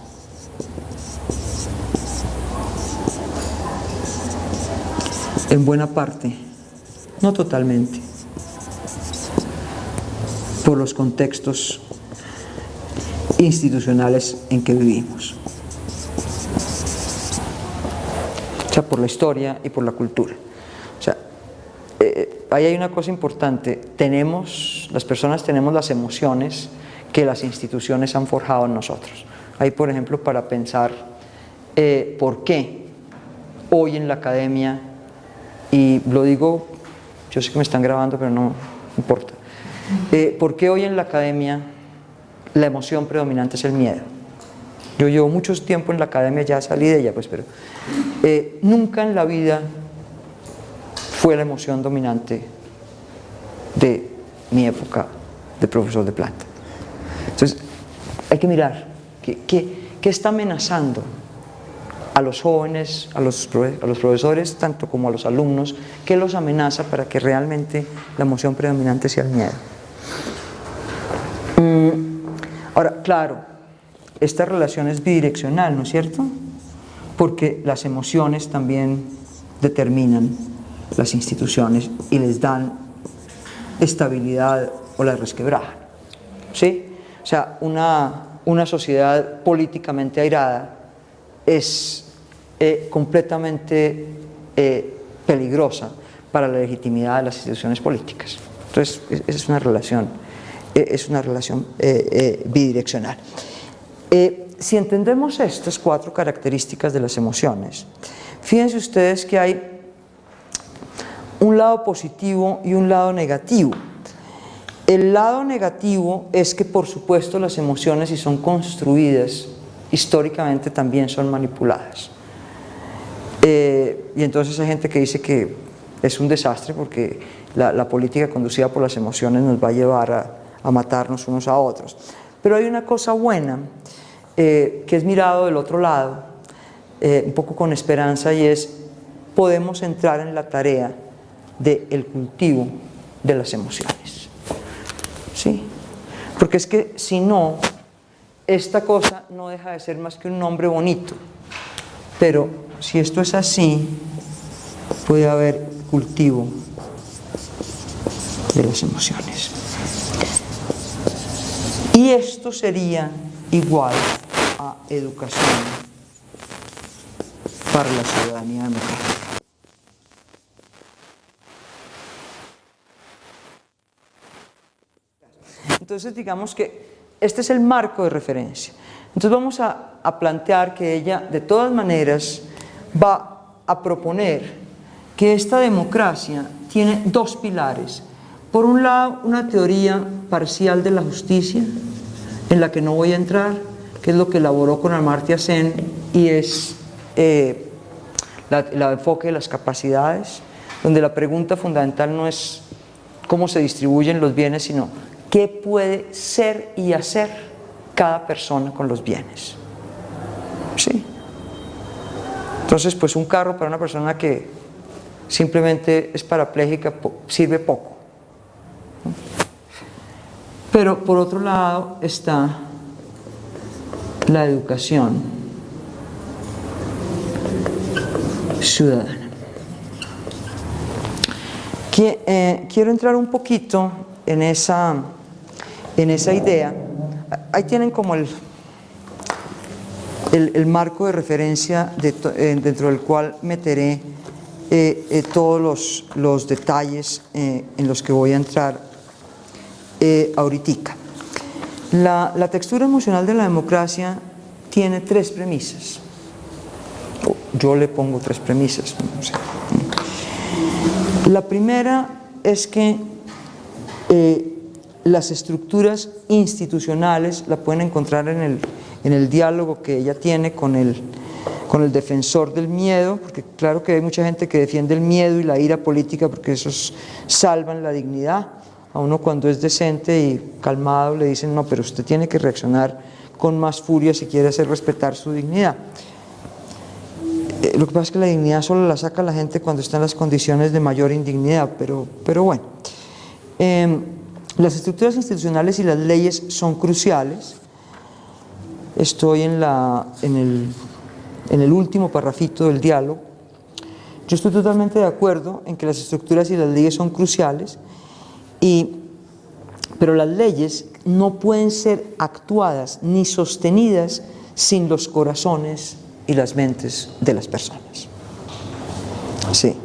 en buena parte, no totalmente, por los contextos institucionales en que vivimos. O sea, por la historia y por la cultura. O sea, ahí hay una cosa importante. Las personas tenemos las emociones que las instituciones han forjado en nosotros. Ahí, por ejemplo, para pensar por qué hoy en la academia, y lo digo, yo sé que me están grabando, pero no importa, por qué hoy en la academia la emoción predominante es el miedo. Yo llevo mucho tiempo en la academia, ya salí de ella, pues, pero nunca en la vida fue la emoción dominante de mi época de profesor de planta. Entonces, hay que mirar qué está amenazando a los jóvenes, a los profesores, tanto como a los alumnos, qué los amenaza para que realmente la emoción predominante sea el miedo. Ahora, claro, esta relación es bidireccional, ¿no es cierto? Porque las emociones también determinan las instituciones y les dan estabilidad o las resquebrajan, ¿sí? O sea, una sociedad políticamente airada es completamente peligrosa para la legitimidad de las instituciones políticas. Entonces, es una relación bidireccional. Si entendemos estas 4 características de las emociones, fíjense ustedes que hay un lado positivo y un lado negativo. El lado negativo es que, por supuesto, las emociones, si son construidas históricamente, también son manipuladas. Y entonces hay gente que dice que es un desastre porque la política conducida por las emociones nos va a llevar a matarnos unos a otros. Pero hay una cosa buena que es mirado del otro lado, un poco con esperanza, y es: podemos entrar en la tarea del cultivo de las emociones. ¿Sí? Porque es que si no, esta cosa no deja de ser más que un nombre bonito. Pero si esto es así, puede haber cultivo de las emociones. Y esto sería igual a educación para la ciudadanía democrática. Entonces, digamos que este es el marco de referencia. Entonces vamos a plantear que ella, de todas maneras, va a proponer que esta democracia tiene 2 pilares. Por un lado, una teoría parcial de la justicia, en la que no voy a entrar, que es lo que elaboró con Amartya Sen, y es el enfoque de las capacidades, donde la pregunta fundamental no es cómo se distribuyen los bienes, sino qué puede ser y hacer cada persona con los bienes. ¿Sí? Entonces, pues un carro para una persona que simplemente es parapléjica sirve poco. Pero por otro lado está la educación ciudadana. Quiero entrar un poquito en esa idea. Ahí tienen como el marco de referencia dentro del cual meteré todos los detalles en los que voy a entrar ahorita. La textura emocional de la democracia tiene 3 premisas. Yo le pongo 3 premisas. No sé. La primera es que las estructuras institucionales la pueden encontrar en el diálogo que ella tiene con el defensor del miedo, porque claro que hay mucha gente que defiende el miedo y la ira política porque esos salvan la dignidad. A uno, cuando es decente y calmado, le dicen: no, pero usted tiene que reaccionar con más furia si quiere hacer respetar su dignidad. Lo que pasa es que la dignidad solo la saca la gente cuando está en las condiciones de mayor indignidad, pero bueno. Las estructuras institucionales y las leyes son cruciales. Estoy en el último parrafito del diálogo. Yo estoy totalmente de acuerdo en que las estructuras y las leyes son cruciales, pero las leyes no pueden ser actuadas ni sostenidas sin los corazones y las mentes de las personas. Sí.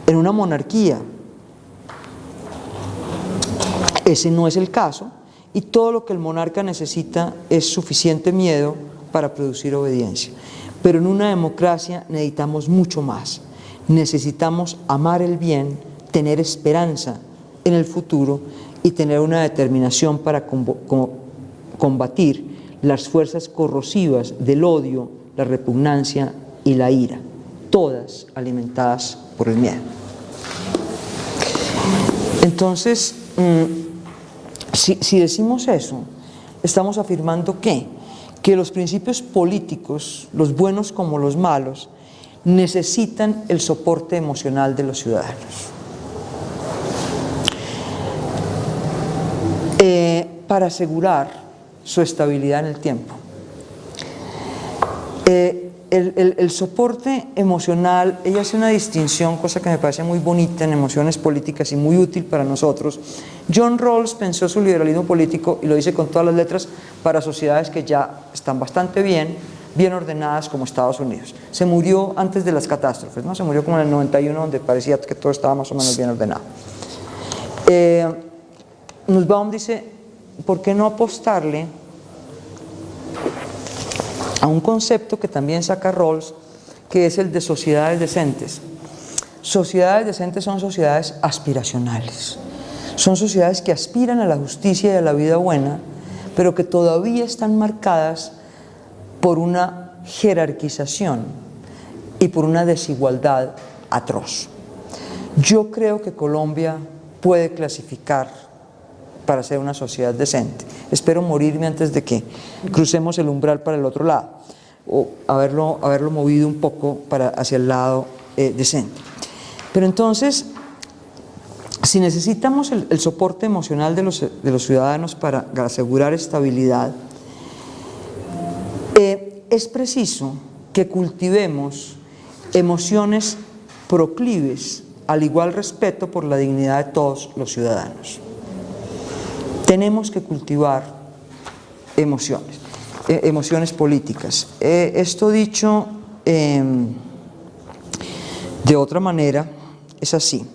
En una monarquía ese no es el caso, y todo lo que el monarca necesita es suficiente miedo para producir obediencia. Pero en una democracia necesitamos mucho más. Necesitamos amar el bien, tener esperanza en el futuro y tener una determinación para combatir las fuerzas corrosivas del odio, la repugnancia y la ira, todas alimentadas por el miedo. Entonces, si decimos eso, estamos afirmando que los principios políticos, los buenos como los malos, necesitan el soporte emocional de los ciudadanos. Para asegurar su estabilidad en el tiempo. El soporte emocional, ella hace una distinción, cosa que me parece muy bonita en emociones políticas y muy útil para nosotros. John Rawls pensó su liberalismo político, y lo dice con todas las letras, para sociedades que ya están bastante bien ordenadas como Estados Unidos. Se murió antes de las catástrofes, ¿no? Se murió como en el 91, donde parecía que todo estaba más o menos bien ordenado. Nussbaum dice, ¿por qué no apostarle a un concepto que también saca Rawls, que es el de sociedades decentes? Sociedades decentes son sociedades aspiracionales, son sociedades que aspiran a la justicia y a la vida buena, pero que todavía están marcadas por una jerarquización y por una desigualdad atroz. Yo creo que Colombia puede clasificar para ser una sociedad decente. Espero morirme antes de que crucemos el umbral para el otro lado, o haberlo movido un poco hacia el lado decente. Pero entonces, si necesitamos el soporte emocional de los ciudadanos para asegurar estabilidad, es preciso que cultivemos emociones proclives al igual respeto por la dignidad de todos los ciudadanos. Tenemos que cultivar emociones políticas. Esto dicho de otra manera, es así.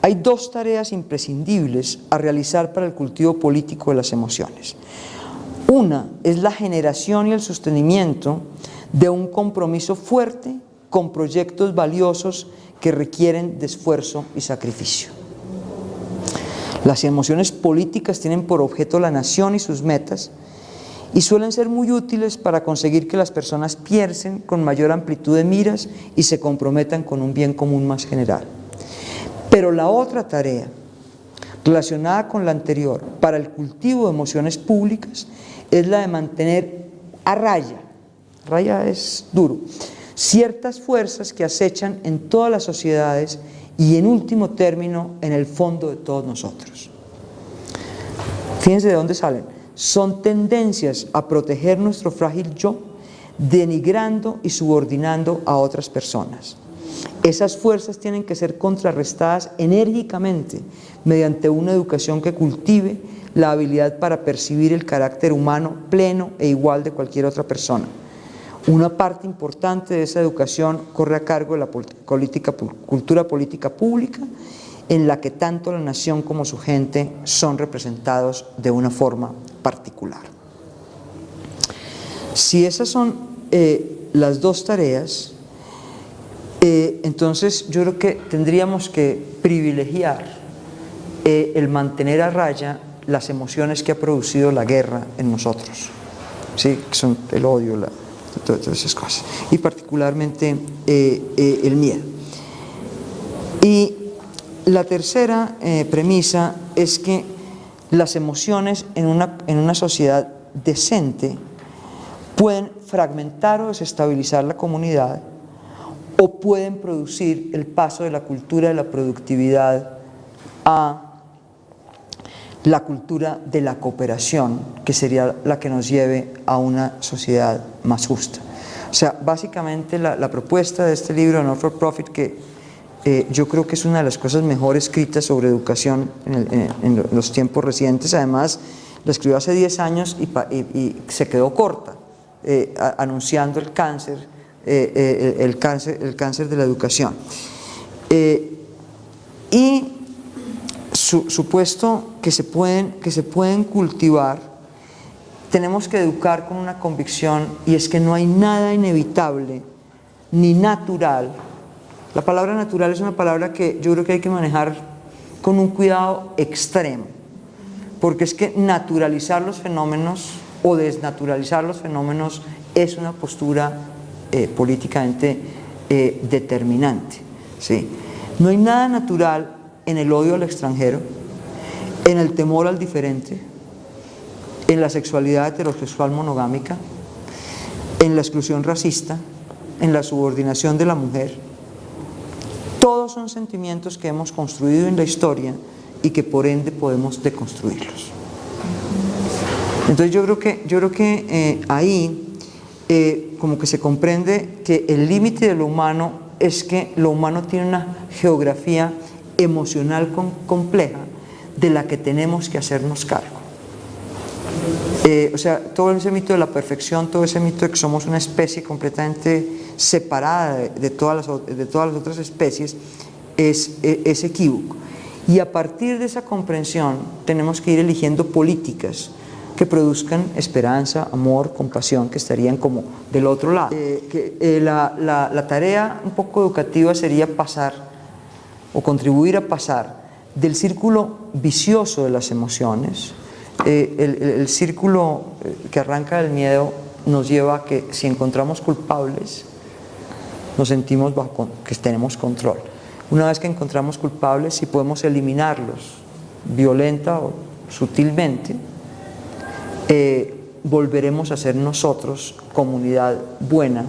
Hay dos tareas imprescindibles a realizar para el cultivo político de las emociones. Una es la generación y el sostenimiento de un compromiso fuerte con proyectos valiosos que requieren de esfuerzo y sacrificio. Las emociones políticas tienen por objeto la nación y sus metas, y suelen ser muy útiles para conseguir que las personas piensen con mayor amplitud de miras y se comprometan con un bien común más general. Pero la otra tarea, relacionada con la anterior, para el cultivo de emociones públicas, es la de mantener a raya es duro, ciertas fuerzas que acechan en todas las sociedades y, en último término, en el fondo de todos nosotros. Fíjense de dónde salen. Son tendencias a proteger nuestro frágil yo, denigrando y subordinando a otras personas. Esas fuerzas tienen que ser contrarrestadas enérgicamente mediante una educación que cultive la habilidad para percibir el carácter humano pleno e igual de cualquier otra persona. Una parte importante de esa educación corre a cargo de la cultura política pública, en la que tanto la nación como su gente son representados de una forma particular. Si esas son las dos tareas, entonces yo creo que tendríamos que privilegiar el mantener a raya las emociones que ha producido la guerra en nosotros, ¿sí? Que son el odio, todas esas cosas, y particularmente el miedo. Y la tercera premisa es que las emociones en una sociedad decente pueden fragmentar o desestabilizar la comunidad, o pueden producir el paso de la cultura de la productividad a la cultura de la cooperación, que sería la que nos lleve a una sociedad más justa. O sea, básicamente la propuesta de este libro, No for Profit, que yo creo que es una de las cosas mejor escritas sobre educación en los tiempos recientes. Además, la escribió hace 10 años y se quedó corta, anunciando el cáncer de la educación. Y supuesto que se pueden cultivar, tenemos que educar con una convicción, y es que no hay nada inevitable ni natural. La palabra natural es una palabra que yo creo que hay que manejar con un cuidado extremo, porque es que naturalizar los fenómenos o desnaturalizar los fenómenos es una postura políticamente determinante, ¿sí? No hay nada natural en el odio al extranjero, en el temor al diferente, en la sexualidad heterosexual monogámica, en la exclusión racista, en la subordinación de la mujer. Todos son sentimientos que hemos construido en la historia y que por ende podemos deconstruirlos. Entonces yo creo que ahí como que se comprende que el límite de lo humano es que lo humano tiene una geografía emocional compleja de la que tenemos que hacernos cargo. O sea, todo ese mito de la perfección, todo ese mito de que somos una especie completamente separada de todas las otras especies es equívoco. Y a partir de esa comprensión tenemos que ir eligiendo políticas que produzcan esperanza, amor, compasión, que estarían como del otro lado. La tarea un poco educativa sería pasar o contribuir a pasar del círculo vicioso de las emociones. El círculo que arranca del miedo nos lleva a que si encontramos culpables nos sentimos que tenemos control. Una vez que encontramos culpables, si podemos eliminarlos violenta o sutilmente, volveremos a ser nosotros comunidad buena,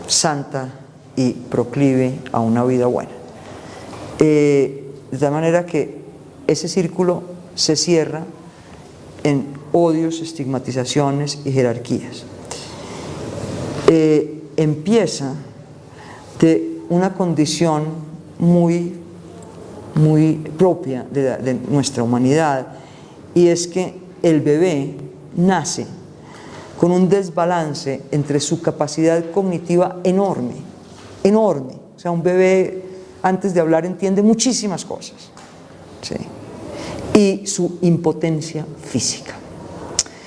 santa y proclive a una vida buena. De tal manera que ese círculo se cierra en odios, estigmatizaciones y jerarquías. Empieza de una condición muy propia de nuestra humanidad, y es que el bebé nace con un desbalance entre su capacidad cognitiva enorme, o sea, un bebé antes de hablar entiende muchísimas cosas, ¿sí? Y su impotencia física.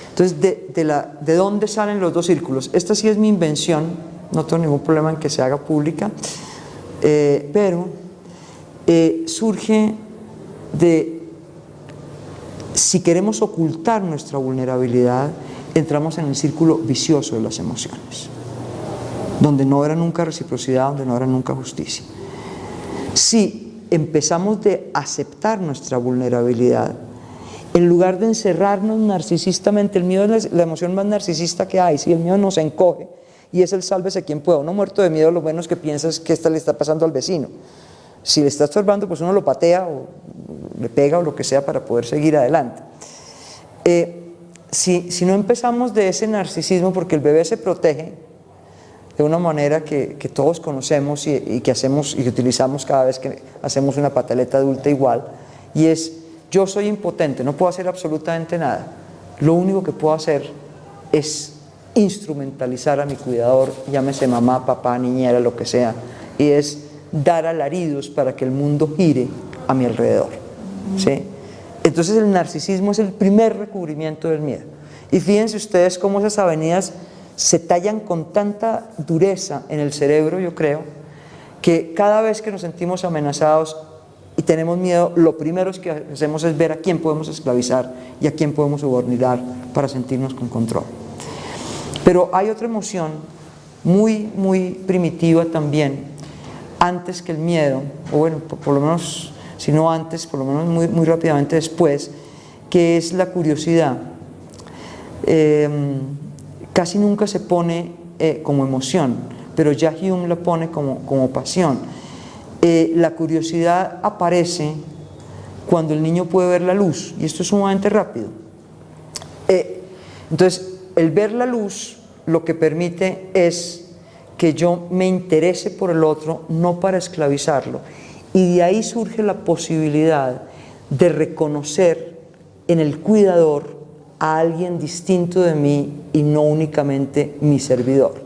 Entonces, ¿de dónde salen los dos círculos? Esta sí es mi invención, no tengo ningún problema en que se haga pública, pero surge de, si queremos ocultar nuestra vulnerabilidad, entramos en el círculo vicioso de las emociones, donde no habrá nunca reciprocidad, donde no habrá nunca justicia. Si empezamos de aceptar nuestra vulnerabilidad, en lugar de encerrarnos narcisistamente, el miedo es la emoción más narcisista que hay, si el miedo nos encoge y es el sálvese quien pueda. Uno muerto de miedo, lo menos que piensa es que esta le está pasando al vecino. Si le está estorbando, pues uno lo patea o le pega o lo que sea para poder seguir adelante. Si no empezamos de ese narcisismo, porque el bebé se protege de una manera que todos conocemos y que hacemos y que utilizamos cada vez que hacemos una pataleta adulta igual, y es: yo soy impotente, no puedo hacer absolutamente nada, lo único que puedo hacer es instrumentalizar a mi cuidador, llámese mamá, papá, niñera, lo que sea, y es dar alaridos para que el mundo gire a mi alrededor, ¿sí? Entonces el narcisismo es el primer recubrimiento del miedo. Y fíjense ustedes cómo esas avenidas se tallan con tanta dureza en el cerebro, yo creo, que cada vez que nos sentimos amenazados y tenemos miedo, lo primero que hacemos es ver a quién podemos esclavizar y a quién podemos subordinar para sentirnos con control. Pero hay otra emoción muy primitiva también, antes que el miedo, o bueno, por lo menos, si no antes, por lo menos muy rápidamente después, que es la curiosidad. Casi nunca se pone como emoción, pero ya Hume la pone como pasión. La curiosidad aparece cuando el niño puede ver la luz, y esto es sumamente rápido. Entonces, el ver la luz lo que permite es que yo me interese por el otro, no para esclavizarlo. Y de ahí surge la posibilidad de reconocer en el cuidador a alguien distinto de mí y no únicamente mi servidor.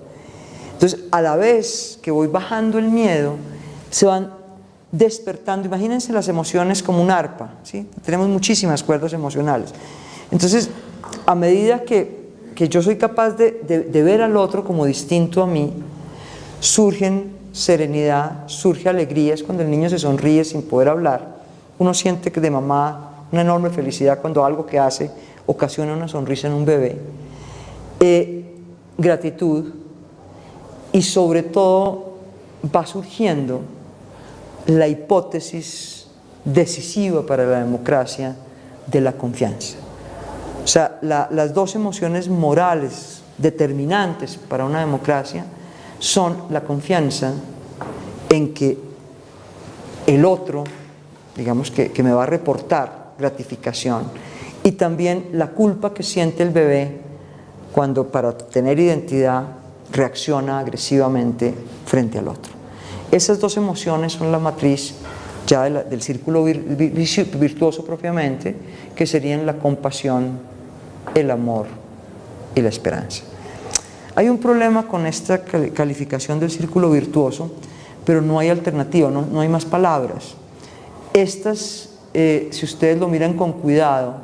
Entonces, a la vez que voy bajando el miedo, se van despertando. Imagínense las emociones como un arpa, ¿sí? Tenemos muchísimas cuerdas emocionales. Entonces, a medida que yo soy capaz de ver al otro como distinto a mí, surgen serenidad, surge alegría. Es cuando el niño se sonríe sin poder hablar. Uno siente que de mamá una enorme felicidad cuando algo que hace ocasiona una sonrisa en un bebé. Gratitud, y sobre todo va surgiendo la hipótesis decisiva para la democracia de la confianza. O sea, las dos emociones morales determinantes para una democracia son la confianza en que el otro, digamos que me va a reportar gratificación, y también la culpa que siente el bebé cuando, para tener identidad, reacciona agresivamente frente al otro. Esas dos emociones son la matriz ya del círculo virtuoso propiamente, que serían la compasión, el amor y la esperanza. Hay un problema con esta calificación del círculo virtuoso, pero no hay alternativa, no hay más palabras. Estas, si ustedes lo miran con cuidado,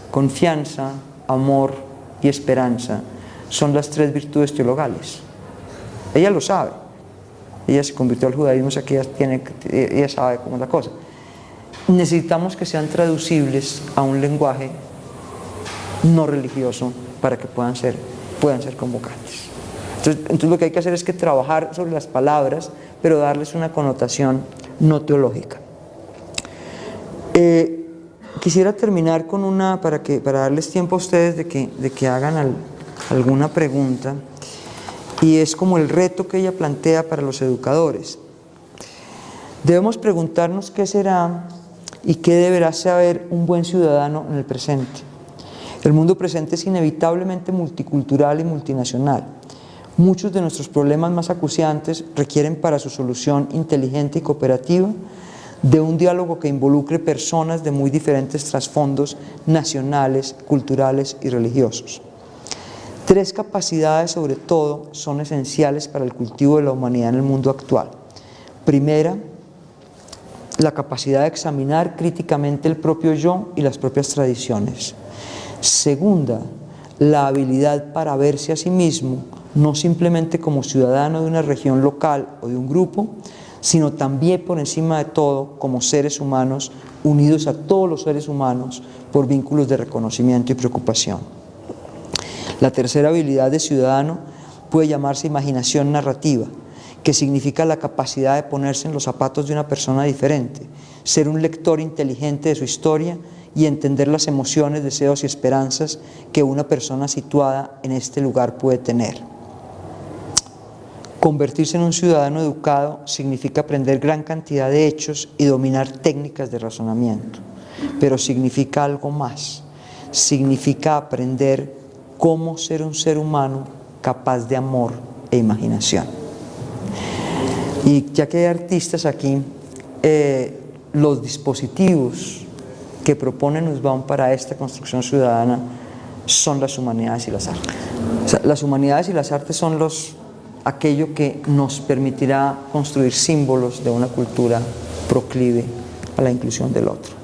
confianza, amor y esperanza, son las tres virtudes teologales. Ella lo sabe. Ella se convirtió al judaísmo, o sea que ella sabe cómo es la cosa. Necesitamos que sean traducibles a un lenguaje no religioso para que puedan ser convocantes. Entonces lo que hay que hacer es que trabajar sobre las palabras, pero darles una connotación no teológica. Quisiera terminar con una, para darles tiempo a ustedes de que hagan alguna pregunta, y es como el reto que ella plantea para los educadores. Debemos preguntarnos qué será y qué deberá saber un buen ciudadano en el presente. El mundo presente es inevitablemente multicultural y multinacional. Muchos de nuestros problemas más acuciantes requieren para su solución inteligente y cooperativa de un diálogo que involucre personas de muy diferentes trasfondos nacionales, culturales y religiosos. Tres capacidades, sobre todo, son esenciales para el cultivo de la humanidad en el mundo actual. Primera, la capacidad de examinar críticamente el propio yo y las propias tradiciones. Segunda, la habilidad para verse a sí mismo, no simplemente como ciudadano de una región local o de un grupo, sino también por encima de todo como seres humanos unidos a todos los seres humanos por vínculos de reconocimiento y preocupación. La tercera habilidad de ciudadano puede llamarse imaginación narrativa, que significa la capacidad de ponerse en los zapatos de una persona diferente, ser un lector inteligente de su historia y entender las emociones, deseos y esperanzas que una persona situada en este lugar puede tener. Convertirse en un ciudadano educado significa aprender gran cantidad de hechos y dominar técnicas de razonamiento, pero significa algo más. Significa aprender cómo ser un ser humano capaz de amor e imaginación. Y ya que hay artistas aquí, los dispositivos que propone Nussbaum para esta construcción ciudadana son las humanidades y las artes. O sea, las humanidades y las artes son aquello que nos permitirá construir símbolos de una cultura proclive a la inclusión del otro.